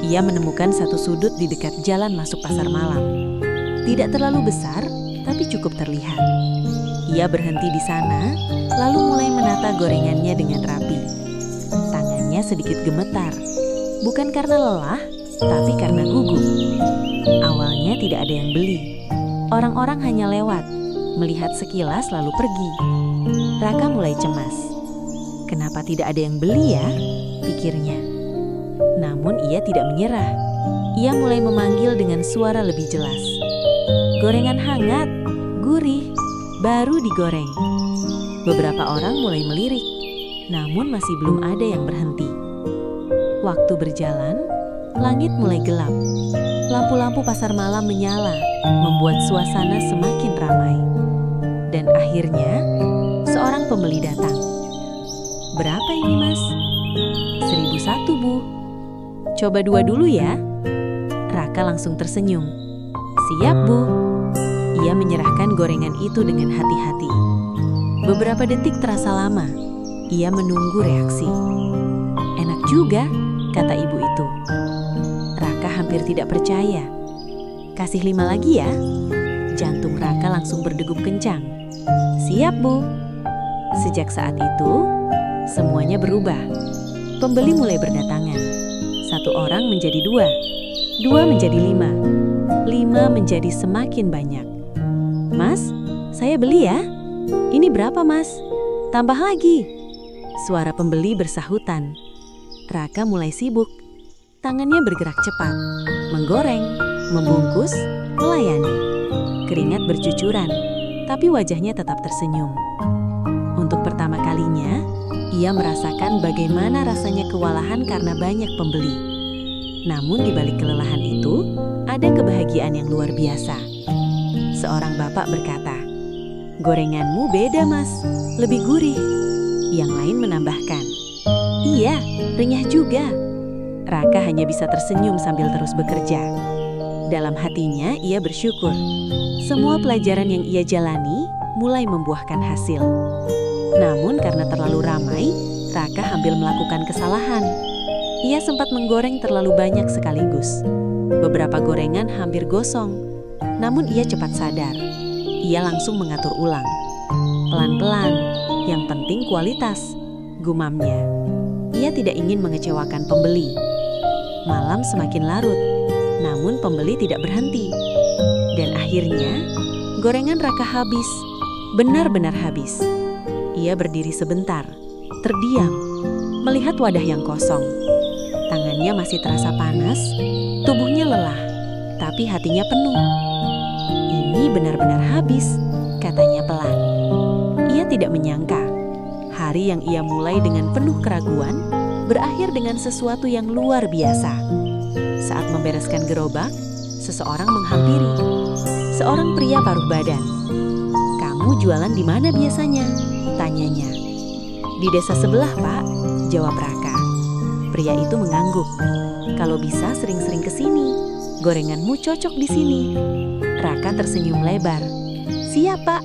Ia menemukan satu sudut di dekat jalan masuk pasar malam. Tidak terlalu besar, tapi cukup terlihat. Ia berhenti di sana, lalu mulai menata gorengannya dengan rapi. Tangannya sedikit gemetar, bukan karena lelah, tapi karena gugup. Awalnya tidak ada yang beli. Orang-orang hanya lewat, melihat sekilas lalu pergi. Raka mulai cemas. Kenapa tidak ada yang beli ya? Pikirnya. Namun ia tidak menyerah. Ia mulai memanggil dengan suara lebih jelas. "Gorengan hangat, gurih, baru digoreng." Beberapa orang mulai melirik, namun masih belum ada yang berhenti. Waktu berjalan, langit mulai gelap. Lampu-lampu pasar malam menyala, membuat suasana semakin ramai. Dan akhirnya, seorang pembeli datang. "Berapa ini, Mas?" "1.001, Bu." "Coba 2 dulu ya." Raka langsung tersenyum. "Siap, Bu." Ia menyerahkan gorengan itu dengan hati-hati. Beberapa detik terasa lama. Ia menunggu reaksi. "Enak juga," kata ibu itu. Raka hampir tidak percaya. "Kasih 5 lagi ya." Jantung Raka langsung berdegup kencang. "Siap, Bu." Sejak saat itu, semuanya berubah. Pembeli mulai berdatangan. 1 orang menjadi 2, 2 menjadi 5, 5 menjadi semakin banyak. "Mas, saya beli ya." "Ini berapa, Mas?" "Tambah lagi." Suara pembeli bersahutan. Raka mulai sibuk. Tangannya bergerak cepat, menggoreng, membungkus, melayani. Keringat bercucuran, tapi wajahnya tetap tersenyum. Untuk pertama kalinya, ia merasakan bagaimana rasanya kewalahan karena banyak pembeli. Namun di balik kelelahan itu, ada kebahagiaan yang luar biasa. Seorang bapak berkata, "Gorenganmu beda, Mas, lebih gurih." Yang lain menambahkan, "Iya, renyah juga." Raka hanya bisa tersenyum sambil terus bekerja. Dalam hatinya, ia bersyukur. Semua pelajaran yang ia jalani mulai membuahkan hasil. Namun karena terlalu ramai, Raka hampir melakukan kesalahan. Ia sempat menggoreng terlalu banyak sekaligus. Beberapa gorengan hampir gosong. Namun ia cepat sadar. Ia langsung mengatur ulang. "Pelan-pelan, yang penting kualitas," gumamnya. Ia tidak ingin mengecewakan pembeli. Malam semakin larut, namun pembeli tidak berhenti. Dan akhirnya, gorengan Raka habis, benar-benar habis. Ia berdiri sebentar, terdiam, melihat wadah yang kosong. Tangannya masih terasa panas, tubuhnya lelah, tapi hatinya penuh. "Ini benar-benar habis," katanya pelan. Ia tidak menyangka Hari yang ia mulai dengan penuh keraguan, berakhir dengan sesuatu yang luar biasa. Saat membereskan gerobak, seseorang menghampiri. Seorang pria paruh badan. "Kamu jualan di mana biasanya?" tanyanya. "Di desa sebelah, Pak," jawab Raka. Pria itu mengangguk. "Kalau bisa sering-sering ke sini. Gorenganmu cocok di sini." Raka tersenyum lebar. "Siap, Pak."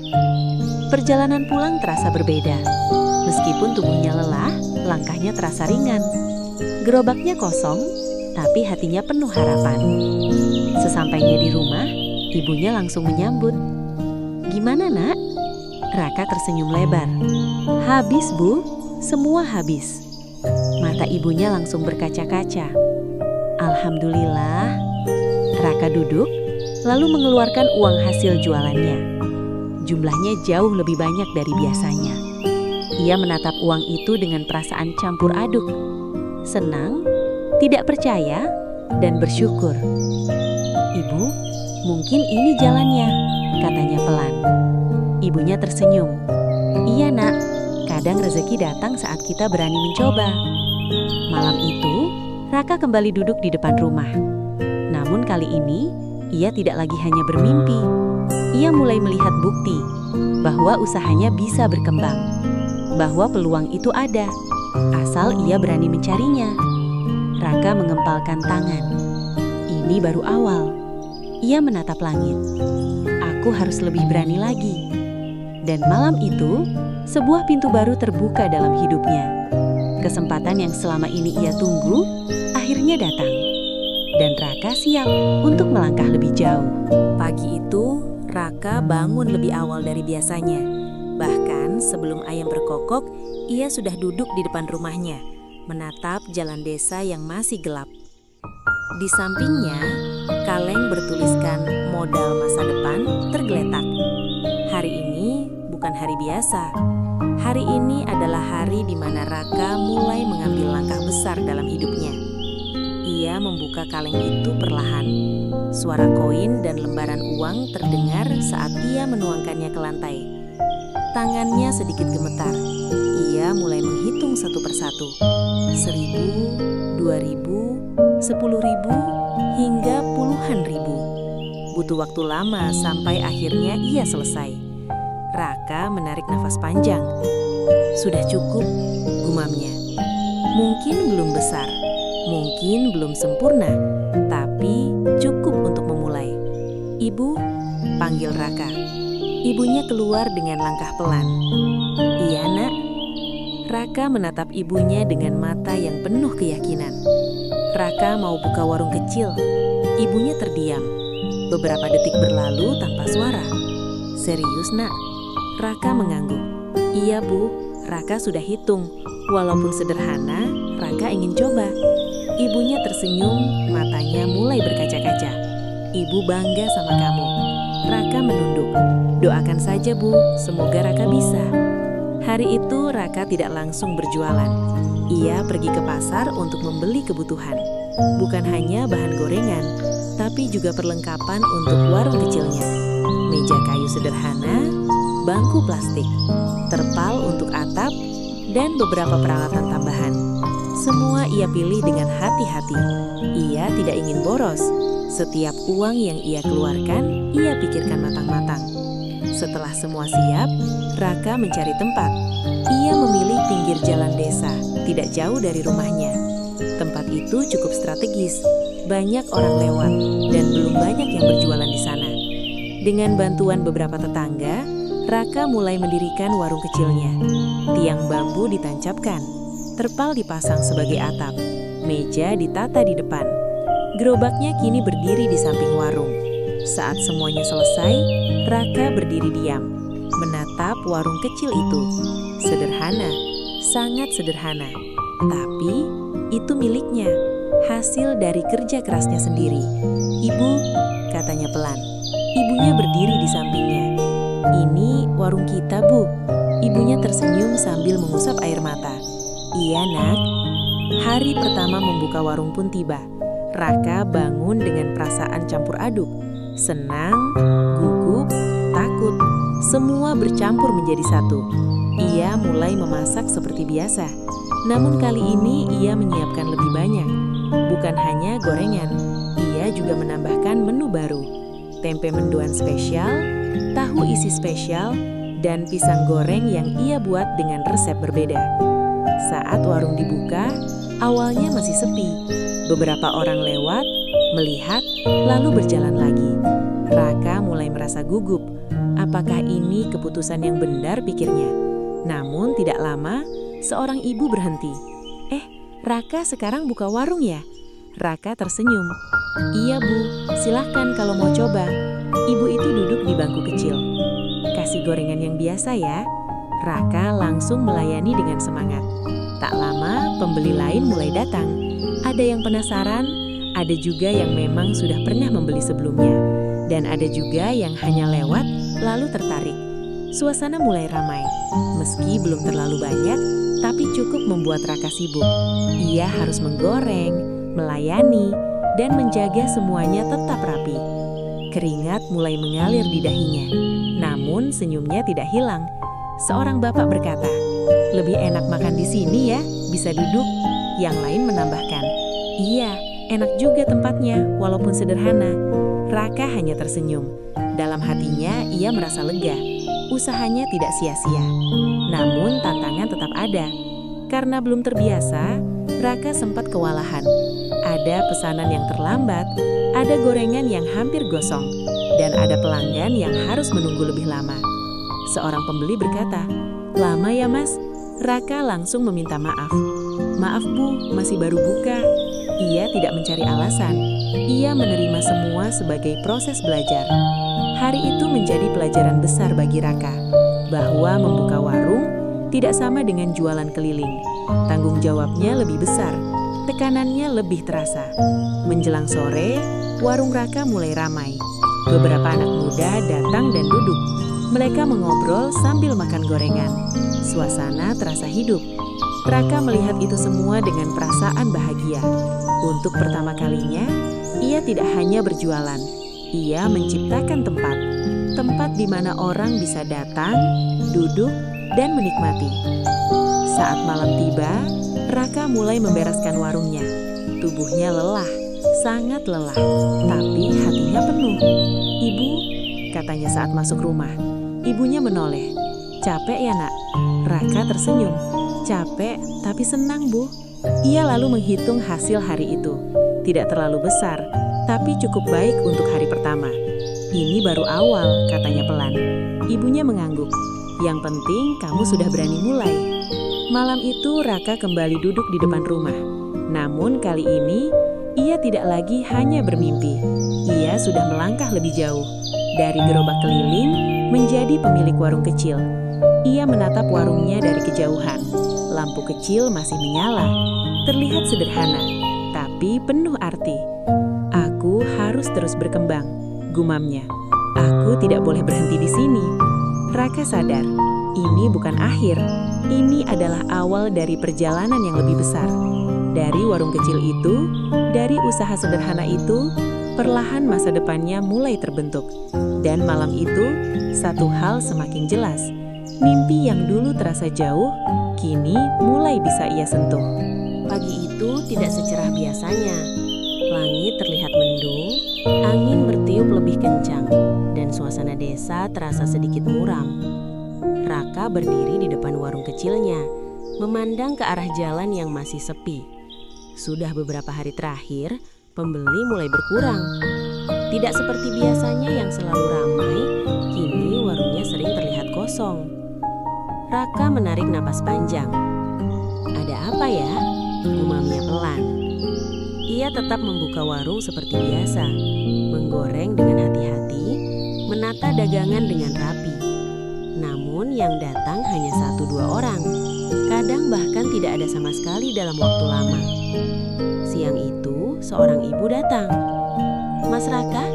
Perjalanan pulang terasa berbeda. Meskipun tubuhnya lelah, langkahnya terasa ringan. Gerobaknya kosong, tapi hatinya penuh harapan. Sesampainya di rumah, ibunya langsung menyambut. "Gimana, Nak?" Raka tersenyum lebar. "Habis, Bu. Semua habis." Mata ibunya langsung berkaca-kaca. "Alhamdulillah." Raka duduk, lalu mengeluarkan uang hasil jualannya. Jumlahnya jauh lebih banyak dari biasanya. Ia menatap uang itu dengan perasaan campur aduk. Senang, tidak percaya, dan bersyukur. "Ibu, mungkin ini jalannya," katanya pelan. Ibunya tersenyum. "Iya, Nak. Kadang rezeki datang saat kita berani mencoba." Malam itu, Raka kembali duduk di depan rumah. Namun kali ini, ia tidak lagi hanya bermimpi. Ia mulai melihat bukti bahwa usahanya bisa berkembang, bahwa peluang itu ada, asal ia berani mencarinya. Raka mengempalkan tangan. Ini baru awal. Ia menatap langit. "Aku harus lebih berani lagi." Dan malam itu, sebuah pintu baru terbuka dalam hidupnya. Kesempatan yang selama ini ia tunggu, akhirnya datang. Dan Raka siap untuk melangkah lebih jauh. Pagi itu, Raka bangun lebih awal dari biasanya. Bahkan sebelum ayam berkokok, ia sudah duduk di depan rumahnya, menatap jalan desa yang masih gelap. Di sampingnya, kaleng bertuliskan "Modal Masa Depan" tergeletak. Hari ini bukan hari biasa. Hari ini adalah hari di mana Raka mulai mengambil langkah besar dalam hidupnya. Ia membuka kaleng itu perlahan. Suara koin dan lembaran uang terdengar saat ia menuangkannya ke lantai. Tangannya sedikit gemetar. Ia mulai menghitung satu persatu. 1.000, 2.000, 10.000, hingga puluhan ribu. Butuh waktu lama sampai akhirnya ia selesai. Raka menarik nafas panjang. "Sudah cukup," gumamnya. Mungkin belum besar, mungkin belum sempurna, tapi cukup untuk memulai. "Ibu," panggil Raka. Ibunya keluar dengan langkah pelan. "Iya, Nak." Raka menatap ibunya dengan mata yang penuh keyakinan. Raka mau buka warung kecil. Ibunya terdiam. Beberapa detik berlalu tanpa suara. "Serius, Nak?" Raka mengangguk. "Iya, Bu. Raka sudah hitung. Walaupun sederhana, Raka ingin coba." Ibunya tersenyum, matanya mulai berkaca-kaca. "Ibu bangga sama kamu." Raka menunduk. "Doakan saja, Bu. Semoga Raka bisa." Hari itu Raka tidak langsung berjualan. Ia pergi ke pasar untuk membeli kebutuhan. Bukan hanya bahan gorengan, tapi juga perlengkapan untuk warung kecilnya. Meja kayu sederhana, bangku plastik, terpal untuk atap, dan beberapa peralatan tambahan. Semua ia pilih dengan hati-hati. Ia tidak ingin boros. Setiap uang yang ia keluarkan, ia pikirkan matang-matang. Setelah semua siap, Raka mencari tempat. Ia memilih pinggir jalan desa, tidak jauh dari rumahnya. Tempat itu cukup strategis. Banyak orang lewat, dan belum banyak yang berjualan di sana. Dengan bantuan beberapa tetangga, Raka mulai mendirikan warung kecilnya. Tiang bambu ditancapkan, terpal dipasang sebagai atap, meja ditata di depan. Gerobaknya kini berdiri di samping warung. Saat semuanya selesai, Raka berdiri diam, menatap warung kecil itu. Sederhana, sangat sederhana. Tapi itu miliknya, hasil dari kerja kerasnya sendiri. "Ibu," katanya pelan. Ibunya berdiri di sampingnya. "Ini warung kita, Bu." Ibunya tersenyum sambil mengusap air mata. "Iya, Nak." Hari pertama membuka warung pun tiba. Raka bangun dengan perasaan campur aduk. Senang, gugup, takut. Semua bercampur menjadi satu. Ia mulai memasak seperti biasa. Namun kali ini ia menyiapkan lebih banyak. Bukan hanya gorengan, ia juga menambahkan menu baru. Tempe mendoan spesial, tahu isi spesial, dan pisang goreng yang ia buat dengan resep berbeda. Saat warung dibuka, awalnya masih sepi. Beberapa orang lewat, melihat, lalu berjalan lagi. Raka mulai merasa gugup. Apakah ini keputusan yang benar, pikirnya. Namun tidak lama, seorang ibu berhenti. Raka sekarang buka warung ya? Raka tersenyum. Iya bu, silahkan kalau mau coba. Ibu itu duduk di bangku kecil. Kasih gorengan yang biasa ya. Raka langsung melayani dengan semangat. Tak lama, pembeli lain mulai datang. Ada yang penasaran, ada juga yang memang sudah pernah membeli sebelumnya. Dan ada juga yang hanya lewat, lalu tertarik. Suasana mulai ramai. Meski belum terlalu banyak, tapi cukup membuat Raka sibuk. Ia harus menggoreng, melayani, dan menjaga semuanya tetap rapi. Keringat mulai mengalir di dahinya. Namun senyumnya tidak hilang. Seorang bapak berkata, "Lebih enak makan di sini ya, bisa duduk." Yang lain menambahkan, "Iya, enak juga tempatnya, walaupun sederhana." Raka hanya tersenyum. Dalam hatinya ia merasa lega. Usahanya tidak sia-sia. Namun tantangan tetap ada. Karena belum terbiasa, Raka sempat kewalahan. Ada pesanan yang terlambat, ada gorengan yang hampir gosong, dan ada pelanggan yang harus menunggu lebih lama. Seorang pembeli berkata, "Lama ya mas?" Raka langsung meminta maaf. "Maaf bu, masih baru buka." Ia tidak mencari alasan. Ia menerima semua sebagai proses belajar. Hari itu menjadi pelajaran besar bagi Raka, bahwa membuka warung tidak sama dengan jualan keliling. Tanggung jawabnya lebih besar, tekanannya lebih terasa. Menjelang sore, warung Raka mulai ramai. Beberapa anak muda datang dan duduk. Mereka mengobrol sambil makan gorengan. Suasana terasa hidup. Raka melihat itu semua dengan perasaan bahagia. Untuk pertama kalinya, ia tidak hanya berjualan. Ia menciptakan tempat. Tempat di mana orang bisa datang, duduk, dan menikmati. Saat malam tiba, Raka mulai membereskan warungnya. Tubuhnya lelah, sangat lelah, tapi hatinya penuh. "Ibu," katanya saat masuk rumah. Ibunya menoleh. "Capek ya nak?" Raka tersenyum. "Capek, tapi senang bu." Ia lalu menghitung hasil hari itu. Tidak terlalu besar, tapi cukup baik untuk hari pertama. "Ini baru awal," katanya pelan. Ibunya mengangguk. "Yang penting kamu sudah berani mulai." Malam itu Raka kembali duduk di depan rumah. Namun kali ini, ia tidak lagi hanya bermimpi. Ia sudah melangkah lebih jauh. Dari gerobak keliling, menjadi pemilik warung kecil. Ia menatap warungnya dari kejauhan. Lampu kecil masih menyala. Terlihat sederhana, tapi penuh arti. "Aku harus terus berkembang," gumamnya. "Aku tidak boleh berhenti di sini." Raka sadar, ini bukan akhir. Ini adalah awal dari perjalanan yang lebih besar. Dari warung kecil itu, dari usaha sederhana itu, perlahan masa depannya mulai terbentuk. Dan malam itu, satu hal semakin jelas. Mimpi yang dulu terasa jauh, kini mulai bisa ia sentuh. Pagi itu tidak secerah biasanya. Langit terlihat mendung, angin bertiup lebih kencang, dan suasana desa terasa sedikit muram. Raka berdiri di depan warung kecilnya, memandang ke arah jalan yang masih sepi. Sudah beberapa hari terakhir, pembeli mulai berkurang. Tidak seperti biasanya yang selalu ramai, kini warungnya sering terlihat kosong. Raka menarik napas panjang. "Ada apa ya?" gumamnya pelan. Ia tetap membuka warung seperti biasa, menggoreng dengan hati-hati, menata dagangan dengan rapi. Namun yang datang hanya 1-2 orang, kadang bahkan tidak ada sama sekali dalam waktu lama. Siang itu, seorang ibu datang. "Mas Raka,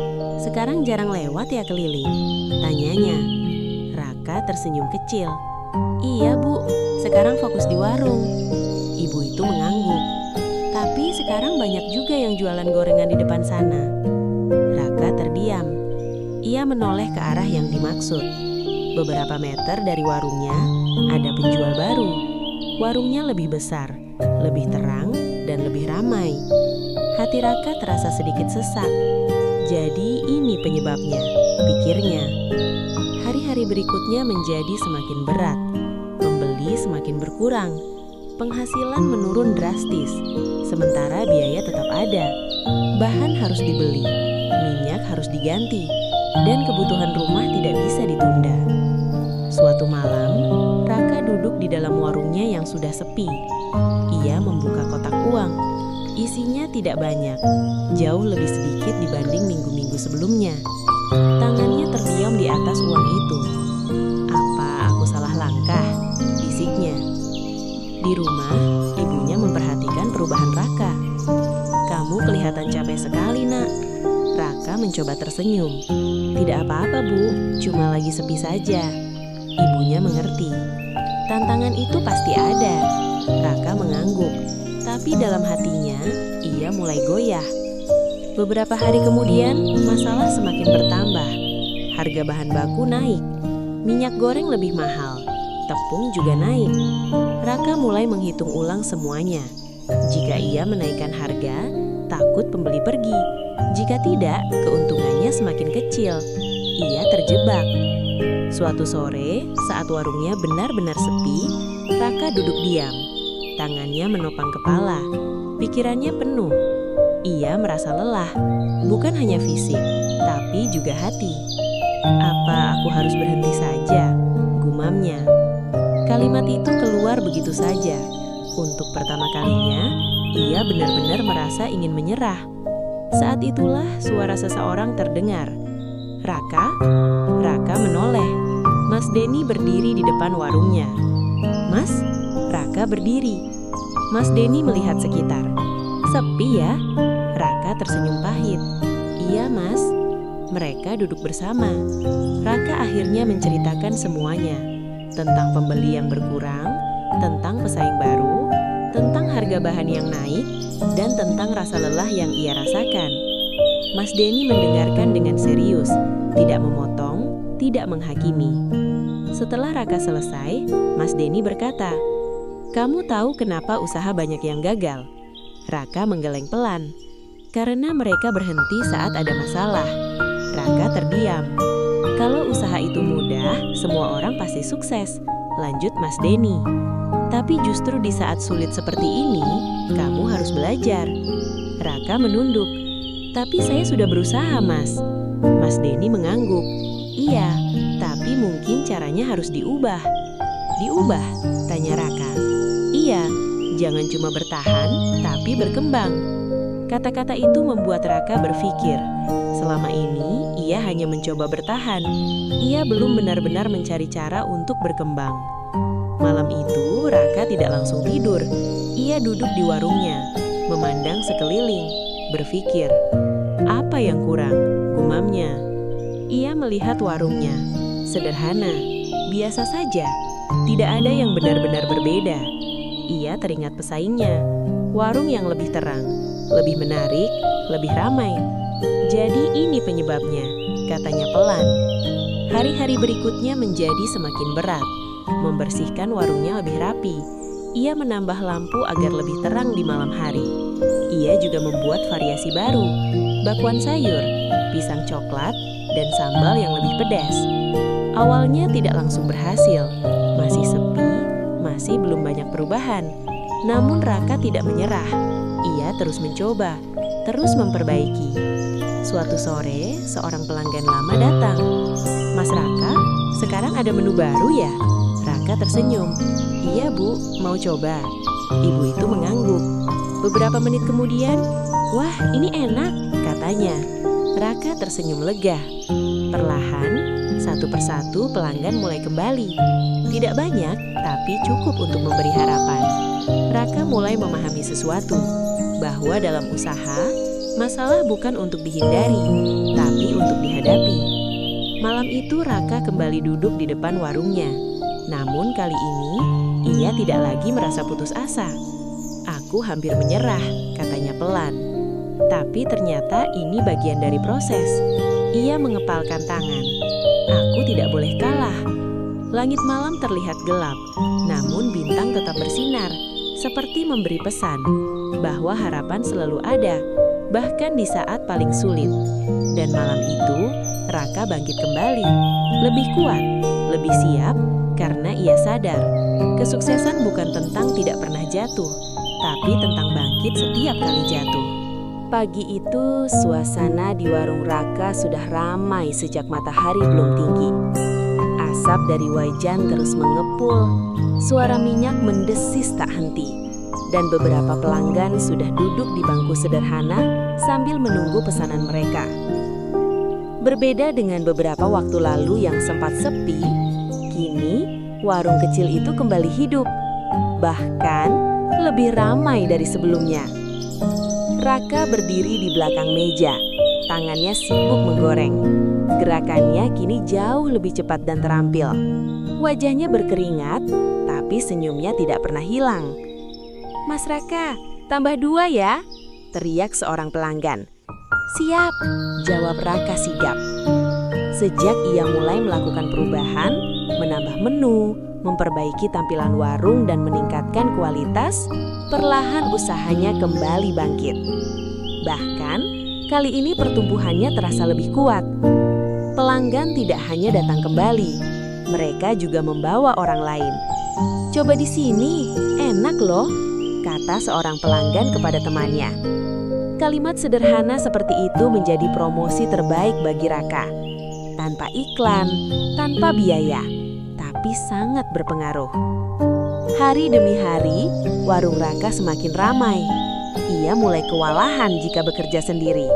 sekarang jarang lewat ya keliling?" tanyanya. Raka tersenyum kecil. "Iya bu, sekarang fokus di warung." Ibu itu mengangguk. "Tapi sekarang banyak juga yang jualan gorengan di depan sana." Raka terdiam. Ia menoleh ke arah yang dimaksud. Beberapa meter dari warungnya, ada penjual baru. Warungnya lebih besar, lebih terang, dan lebih ramai. Hati Raka terasa sedikit sesak. Jadi ini penyebabnya, pikirnya. Hari-hari berikutnya menjadi semakin berat. Pembeli semakin berkurang. Penghasilan menurun drastis. Sementara biaya tetap ada. Bahan harus dibeli, minyak harus diganti, dan kebutuhan rumah tidak bisa ditunda. Suatu malam, Raka duduk di dalam warungnya yang sudah sepi. Ia membuka kotak uang. Isinya tidak banyak, jauh lebih sedikit dibanding minggu-minggu sebelumnya. Tangannya terdiam di atas uang itu. "Apa aku salah langkah?" bisiknya. Di rumah, ibunya memperhatikan perubahan Raka. "Kamu kelihatan capek sekali, Nak." Raka mencoba tersenyum. "Tidak apa-apa, Bu, cuma lagi sepi saja." Ibunya mengerti. Tantangan itu pasti ada. Raka mengangguk, tapi dalam hatinya ia mulai goyah. Beberapa hari kemudian, masalah semakin bertambah. Harga bahan baku naik, minyak goreng lebih mahal, tepung juga naik. Raka mulai menghitung ulang semuanya. Jika ia menaikkan harga, takut pembeli pergi. Jika tidak, keuntungannya semakin kecil. Ia terjebak. Suatu sore, saat warungnya benar-benar sepi, Raka duduk diam. Tangannya menopang kepala, pikirannya penuh. Ia merasa lelah, bukan hanya fisik, tapi juga hati. "Apa aku harus berhenti saja?" gumamnya. Kalimat itu keluar begitu saja. Untuk pertama kalinya, ia benar-benar merasa ingin menyerah. Saat itulah suara seseorang terdengar. "Raka?" Raka menoleh. Mas Denny berdiri di depan warungnya. "Mas?" Raka berdiri. Mas Denny melihat sekitar. "Sepi ya?" Raka tersenyum pahit. "Iya, Mas." Mereka duduk bersama. Raka akhirnya menceritakan semuanya. Tentang pembeli yang berkurang, tentang pesaing baru, tentang harga bahan yang naik, dan tentang rasa lelah yang ia rasakan. Mas Denny mendengarkan dengan serius, tidak memotong, tidak menghakimi. Setelah Raka selesai, Mas Denny berkata, "Kamu tahu kenapa usaha banyak yang gagal?" Raka menggeleng pelan. "Karena mereka berhenti saat ada masalah." Raka terdiam. "Kalau usaha itu mudah, semua orang pasti sukses," lanjut Mas Denny. "Tapi justru di saat sulit seperti ini, kamu harus belajar." Raka menunduk. "Tapi saya sudah berusaha, Mas." Mas Denny mengangguk. "Iya, tapi mungkin caranya harus diubah." "Diubah?" tanya Raka. "Iya, jangan cuma bertahan, tapi berkembang." Kata-kata itu membuat Raka berpikir. Selama ini, ia hanya mencoba bertahan. Ia belum benar-benar mencari cara untuk berkembang. Malam itu, Raka tidak langsung tidur. Ia duduk di warungnya, memandang sekeliling, berpikir, "Apa yang kurang?" gumamnya. Ia melihat warungnya. Sederhana, biasa saja. Tidak ada yang benar-benar berbeda. Ia teringat pesaingnya. Warung yang lebih terang, lebih menarik, lebih ramai. "Jadi ini penyebabnya," katanya pelan. Hari-hari berikutnya menjadi semakin berat. Membersihkan warungnya lebih rapi. Ia menambah lampu agar lebih terang di malam hari. Ia juga membuat variasi baru, bakwan sayur, pisang coklat, dan sambal yang lebih pedas. Awalnya tidak langsung berhasil, masih sepi, masih belum banyak perubahan. Namun Raka tidak menyerah. Ia terus mencoba, terus memperbaiki. Suatu sore, seorang pelanggan lama datang. "Mas Raka, sekarang ada menu baru ya?" Raka tersenyum. "Iya, Bu, mau coba?" Ibu itu mengangguk. Beberapa menit kemudian, "Wah, ini enak," katanya. Raka tersenyum lega. Perlahan, satu persatu pelanggan mulai kembali. Tidak banyak, tapi cukup untuk memberi harapan. Raka mulai memahami sesuatu, bahwa dalam usaha, masalah bukan untuk dihindari, tapi untuk dihadapi. Malam itu Raka kembali duduk di depan warungnya. Namun kali ini, ia tidak lagi merasa putus asa. "Aku hampir menyerah," katanya pelan. Tapi ternyata ini bagian dari proses. Ia mengepalkan tangan. "Aku tidak boleh kalah." Langit malam terlihat gelap, namun bintang tetap bersinar, seperti memberi pesan bahwa harapan selalu ada, bahkan di saat paling sulit. Dan malam itu, Raka bangkit kembali, lebih kuat, lebih siap, karena ia sadar kesuksesan bukan tentang tidak pernah jatuh, tapi tentang bangkit setiap kali jatuh. Pagi itu, suasana di warung Raka sudah ramai sejak matahari belum tinggi. Asap dari wajan terus mengepul, suara minyak mendesis tak henti, dan beberapa pelanggan sudah duduk di bangku sederhana sambil menunggu pesanan mereka. Berbeda dengan beberapa waktu lalu yang sempat sepi, kini warung kecil itu kembali hidup, bahkan lebih ramai dari sebelumnya. Raka berdiri di belakang meja, tangannya sibuk menggoreng. Gerakannya kini jauh lebih cepat dan terampil. Wajahnya berkeringat, tapi senyumnya tidak pernah hilang. "Mas Raka, tambah 2 ya," teriak seorang pelanggan. "Siap," jawab Raka sigap. Sejak ia mulai melakukan perubahan, menambah menu, memperbaiki tampilan warung dan meningkatkan kualitas, perlahan usahanya kembali bangkit. Bahkan, kali ini pertumbuhannya terasa lebih kuat. Pelanggan tidak hanya datang kembali, mereka juga membawa orang lain. "Coba di sini, enak loh," kata seorang pelanggan kepada temannya. Kalimat sederhana seperti itu menjadi promosi terbaik bagi Raka. Tanpa iklan, tanpa biaya, tapi sangat berpengaruh. Hari demi hari, warung Raka semakin ramai. Ia mulai kewalahan jika bekerja sendiri.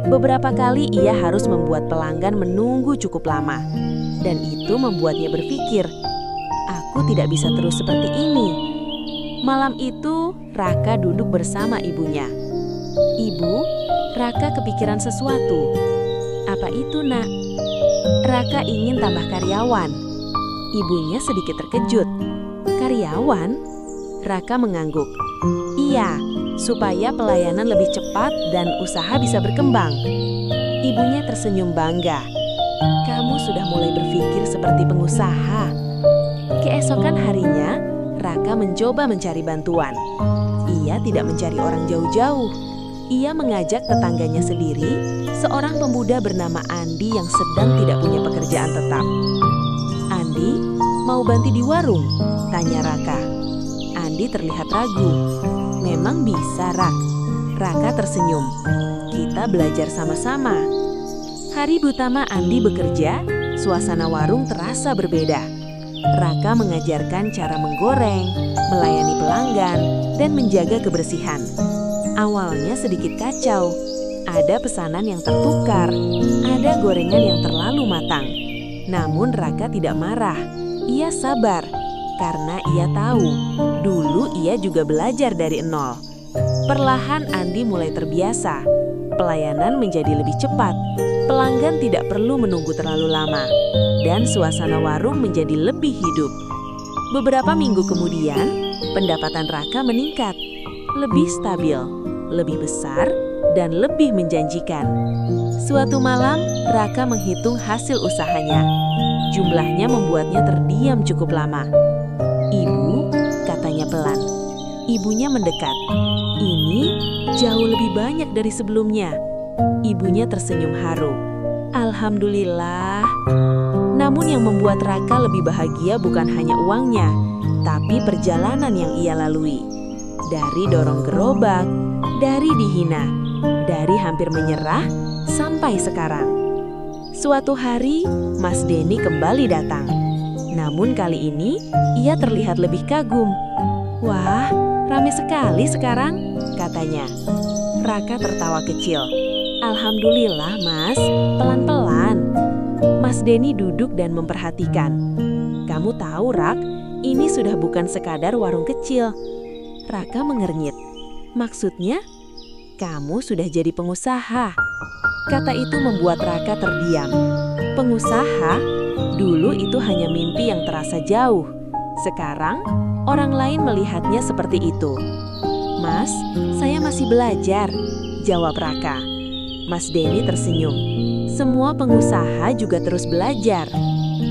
Beberapa kali ia harus membuat pelanggan menunggu cukup lama. Dan itu membuatnya berpikir, "Aku tidak bisa terus seperti ini." Malam itu, Raka duduk bersama ibunya. "Ibu, Raka kepikiran sesuatu." "Apa itu, Nak?" "Raka ingin tambah karyawan." Ibunya sedikit terkejut. "Karyawan?" Raka mengangguk. "Iya, supaya pelayanan lebih cepat dan usaha bisa berkembang." Ibunya tersenyum bangga. "Kamu sudah mulai berpikir seperti pengusaha." Keesokan harinya, Raka mencoba mencari bantuan. Ia tidak mencari orang jauh-jauh. Ia mengajak tetangganya sendiri, seorang pemuda bernama Andi yang sedang tidak punya pekerjaan tetap. "Andi, mau bantu di warung?" tanya Raka. Andi terlihat ragu. "Memang bisa, Rak." Raka tersenyum. "Kita belajar sama-sama." Hari pertama Andi bekerja, suasana warung terasa berbeda. Raka mengajarkan cara menggoreng, melayani pelanggan, dan menjaga kebersihan. Awalnya sedikit kacau. Ada pesanan yang tertukar, ada gorengan yang terlalu matang. Namun Raka tidak marah. Ia sabar, karena ia tahu dulu ia juga belajar dari nol. Perlahan Andi mulai terbiasa. Pelayanan menjadi lebih cepat. Pelanggan tidak perlu menunggu terlalu lama. Dan suasana warung menjadi lebih hidup. Beberapa minggu kemudian, pendapatan Raka meningkat. Lebih stabil, lebih besar, dan lebih menjanjikan. Suatu malam, Raka menghitung hasil usahanya. Jumlahnya membuatnya terdiam cukup lama. "Ibu," katanya pelan. Ibunya mendekat. "Ini jauh lebih banyak dari sebelumnya." Ibunya tersenyum haru. "Alhamdulillah." Namun yang membuat Raka lebih bahagia bukan hanya uangnya, tapi perjalanan yang ia lalui. Dari dorong gerobak, dari dihina, dari hampir menyerah, sampai sekarang. Suatu hari, Mas Denny kembali datang. Namun kali ini, ia terlihat lebih kagum. "Wah, ramai sekali sekarang," katanya. Raka tertawa kecil. "Alhamdulillah, Mas, pelan-pelan." Mas Denny duduk dan memperhatikan. "Kamu tahu, Rak, ini sudah bukan sekadar warung kecil." Raka mengernyit. "Maksudnya, kamu sudah jadi pengusaha." Kata itu membuat Raka terdiam. Pengusaha? Dulu itu hanya mimpi yang terasa jauh. Sekarang, orang lain melihatnya seperti itu. "Mas, saya masih belajar," jawab Raka. Mas Denny tersenyum. "Semua pengusaha juga terus belajar."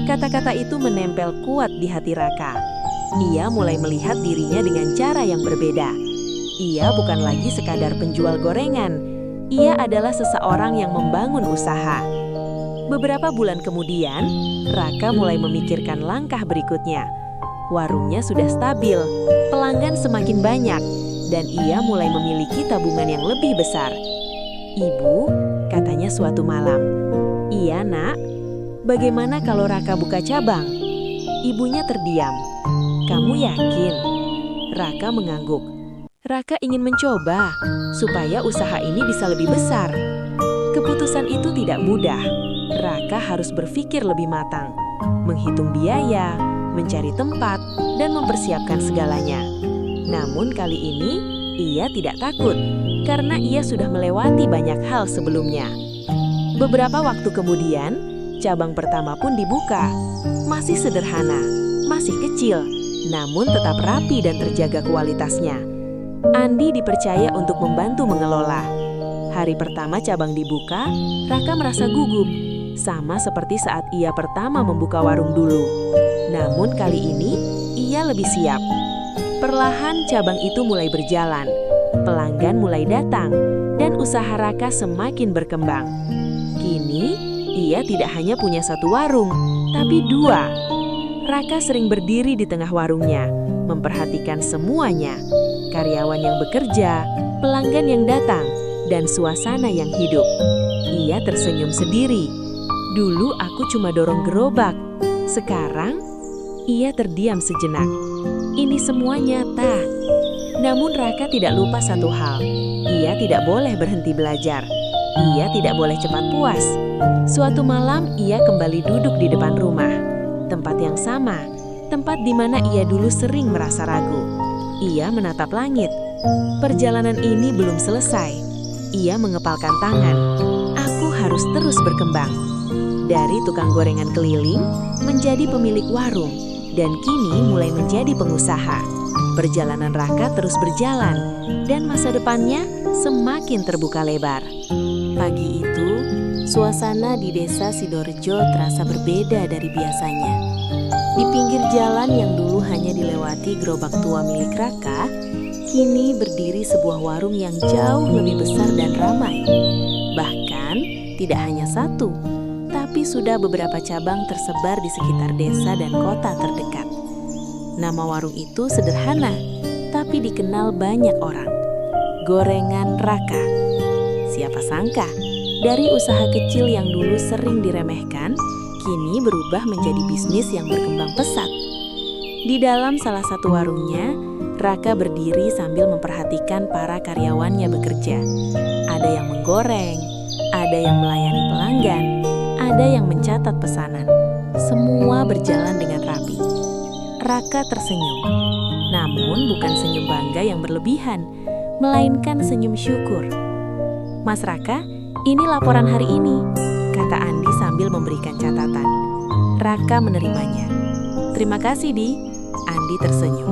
Kata-kata itu menempel kuat di hati Raka. Ia mulai melihat dirinya dengan cara yang berbeda. Ia bukan lagi sekadar penjual gorengan. Ia adalah seseorang yang membangun usaha. Beberapa bulan kemudian, Raka mulai memikirkan langkah berikutnya. Warungnya sudah stabil, pelanggan semakin banyak, dan ia mulai memiliki tabungan yang lebih besar. "Ibu," katanya suatu malam. "Iya, Nak. Bagaimana kalau Raka buka cabang?" Ibunya terdiam. "Kamu yakin?" Raka mengangguk. Raka ingin mencoba supaya usaha ini bisa lebih besar. Keputusan itu tidak mudah. Raka harus berpikir lebih matang, menghitung biaya, mencari tempat, dan mempersiapkan segalanya. Namun kali ini, ia tidak takut karena ia sudah melewati banyak hal sebelumnya. Beberapa waktu kemudian, cabang pertama pun dibuka. Masih sederhana, masih kecil, namun tetap rapi dan terjaga kualitasnya. Andi dipercaya untuk membantu mengelola. Hari pertama cabang dibuka, Raka merasa gugup, sama seperti saat ia pertama membuka warung dulu. Namun kali ini, ia lebih siap. Perlahan cabang itu mulai berjalan, pelanggan mulai datang, dan usaha Raka semakin berkembang. Kini, ia tidak hanya punya satu warung, tapi dua. Raka sering berdiri di tengah warungnya, memperhatikan semuanya. Karyawan yang bekerja, pelanggan yang datang, dan suasana yang hidup. Ia tersenyum sendiri. "Dulu aku cuma dorong gerobak. Sekarang," ia terdiam sejenak. "Ini semua nyata." Namun Raka tidak lupa satu hal. Ia tidak boleh berhenti belajar. Ia tidak boleh cepat puas. Suatu malam ia kembali duduk di depan rumah. Tempat yang sama, tempat di mana ia dulu sering merasa ragu. Ia menatap langit. Perjalanan ini belum selesai. Ia mengepalkan tangan. "Aku harus terus berkembang." Dari tukang gorengan keliling menjadi pemilik warung, dan kini mulai menjadi pengusaha. Perjalanan Raka terus berjalan, dan masa depannya semakin terbuka lebar. Pagi itu, suasana di desa Sidorejo terasa berbeda dari biasanya. Di pinggir jalan yang dulu hanya dilewati gerobak tua milik Raka, kini berdiri sebuah warung yang jauh lebih besar dan ramai. Bahkan, tidak hanya satu, tapi sudah beberapa cabang tersebar di sekitar desa dan kota terdekat. Nama warung itu sederhana, tapi dikenal banyak orang. Gorengan Raka. Siapa sangka, dari usaha kecil yang dulu sering diremehkan, kini berubah menjadi bisnis yang berkembang pesat. Di dalam salah satu warungnya, Raka berdiri sambil memperhatikan para karyawannya bekerja. Ada yang menggoreng, ada yang melayani pelanggan, ada yang mencatat pesanan. Semua berjalan dengan rapi. Raka tersenyum, namun bukan senyum bangga yang berlebihan, melainkan senyum syukur. "Mas Raka, ini laporan hari ini," kata Andi sambil memberikan catatan. Raka menerimanya. "Terima kasih, Di." Andi tersenyum.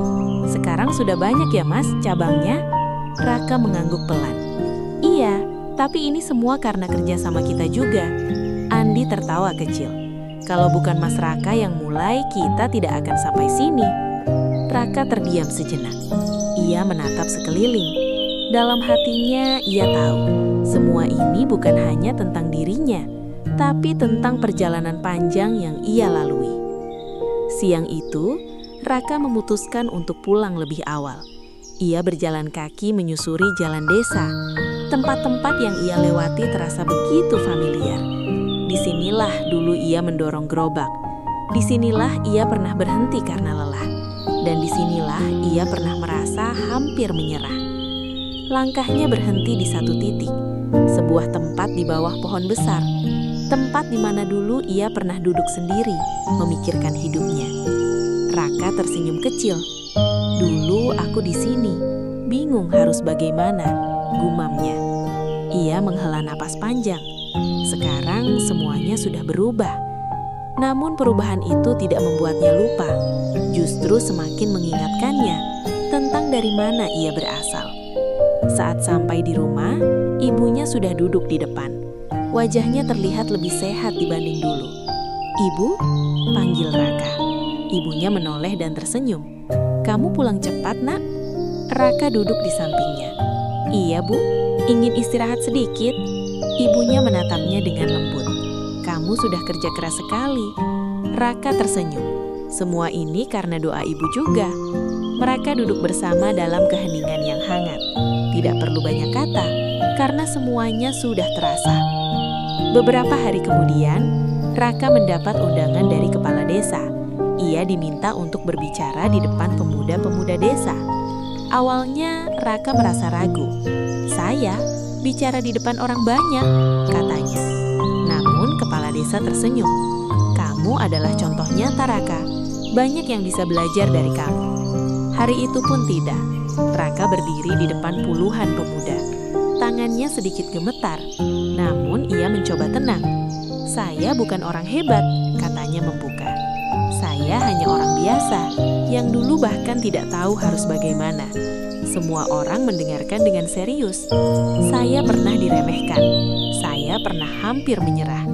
"Sekarang sudah banyak ya, Mas, cabangnya?" Raka mengangguk pelan. "Iya, tapi ini semua karena kerja sama kita juga." Andi tertawa kecil. "Kalau bukan Mas Raka yang mulai, kita tidak akan sampai sini." Raka terdiam sejenak. Ia menatap sekeliling. Dalam hatinya, ia tahu semua ini bukan hanya tentang dirinya, tapi tentang perjalanan panjang yang ia lalui. Siang itu, Raka memutuskan untuk pulang lebih awal. Ia berjalan kaki menyusuri jalan desa. Tempat-tempat yang ia lewati terasa begitu familiar. Disinilah dulu ia mendorong gerobak. Disinilah ia pernah berhenti karena lelah. Dan disinilah ia pernah merasa hampir menyerah. Langkahnya berhenti di satu titik, sebuah tempat di bawah pohon besar. Tempat di mana dulu ia pernah duduk sendiri, memikirkan hidupnya. Raka tersenyum kecil. "Dulu aku di sini, bingung harus bagaimana," gumamnya. Ia menghela napas panjang. Sekarang semuanya sudah berubah. Namun perubahan itu tidak membuatnya lupa, justru semakin mengingatkannya tentang dari mana ia berasal. Saat sampai di rumah, ibunya sudah duduk di depan. Wajahnya terlihat lebih sehat dibanding dulu. "Ibu?" panggil Raka. Ibunya menoleh dan tersenyum. "Kamu pulang cepat, Nak?" Raka duduk di sampingnya. "Iya, Bu. Ingin istirahat sedikit." Ibunya menatapnya dengan lembut. "Kamu sudah kerja keras sekali." Raka tersenyum. Semua ini karena doa ibu juga. Mereka duduk bersama dalam keheningan yang hangat. Tidak perlu banyak kata, karena semuanya sudah terasa. Beberapa hari kemudian, Raka mendapat undangan dari kepala desa. Ia diminta untuk berbicara di depan pemuda-pemuda desa. Awalnya, Raka merasa ragu. "Saya bicara di depan orang banyak," katanya. Namun, kepala desa tersenyum. "Kamu adalah contoh nyata, Raka. Banyak yang bisa belajar dari kamu." Hari itu pun tidak. Raka berdiri di depan puluhan pemuda. Tangannya sedikit gemetar, namun ia mencoba tenang. "Saya bukan orang hebat," katanya membuka. "Saya hanya orang biasa, yang dulu bahkan tidak tahu harus bagaimana." Semua orang mendengarkan dengan serius. "Saya pernah diremehkan, saya pernah hampir menyerah,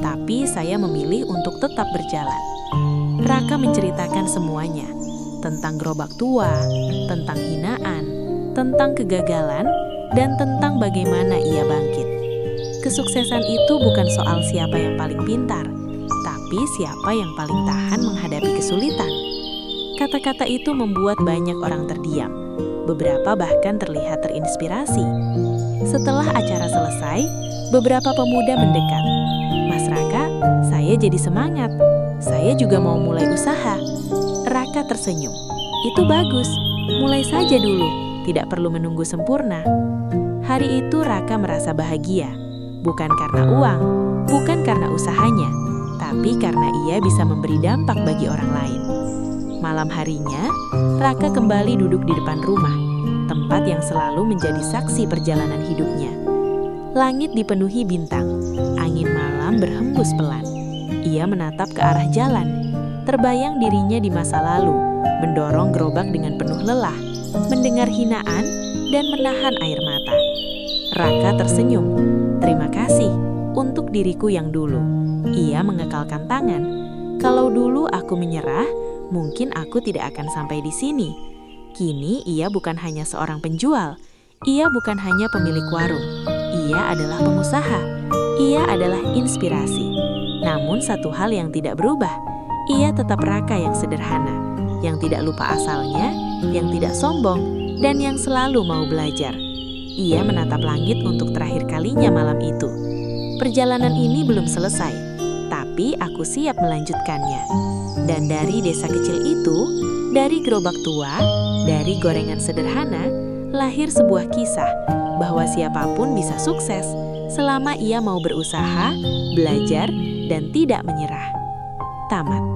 tapi saya memilih untuk tetap berjalan." Raka menceritakan semuanya, tentang gerobak tua, tentang hinaan, tentang kegagalan, dan tentang bagaimana ia bangkit. Kesuksesan itu bukan soal siapa yang paling pintar, tapi siapa yang paling tahan menghadapi kesulitan. Kata-kata itu membuat banyak orang terdiam. Beberapa bahkan terlihat terinspirasi. Setelah acara selesai, beberapa pemuda mendekat. "Mas Raka, saya jadi semangat. Saya juga mau mulai usaha." Raka tersenyum. "Itu bagus. Mulai saja dulu. Tidak perlu menunggu sempurna." Hari itu Raka merasa bahagia. Bukan karena uang, bukan karena usahanya, tapi karena ia bisa memberi dampak bagi orang lain. Malam harinya, Raka kembali duduk di depan rumah, tempat yang selalu menjadi saksi perjalanan hidupnya. Langit dipenuhi bintang, angin malam berhembus pelan. Ia menatap ke arah jalan, terbayang dirinya di masa lalu, mendorong gerobak dengan penuh lelah, mendengar hinaan, dan menahan air mata. Raka tersenyum. "Terima kasih untuk diriku yang dulu." Ia mengekalkan tangan. "Kalau dulu aku menyerah, mungkin aku tidak akan sampai di sini." Kini ia bukan hanya seorang penjual, ia bukan hanya pemilik warung, ia adalah pengusaha, ia adalah inspirasi. Namun satu hal yang tidak berubah, ia tetap Raka yang sederhana, yang tidak lupa asalnya, yang tidak sombong, dan yang selalu mau belajar. Ia menatap langit untuk terakhir kalinya malam itu. Perjalanan ini belum selesai, tapi aku siap melanjutkannya. Dan dari desa kecil itu, dari gerobak tua, dari gorengan sederhana, lahir sebuah kisah bahwa siapapun bisa sukses selama ia mau berusaha, belajar, dan tidak menyerah. Tamat.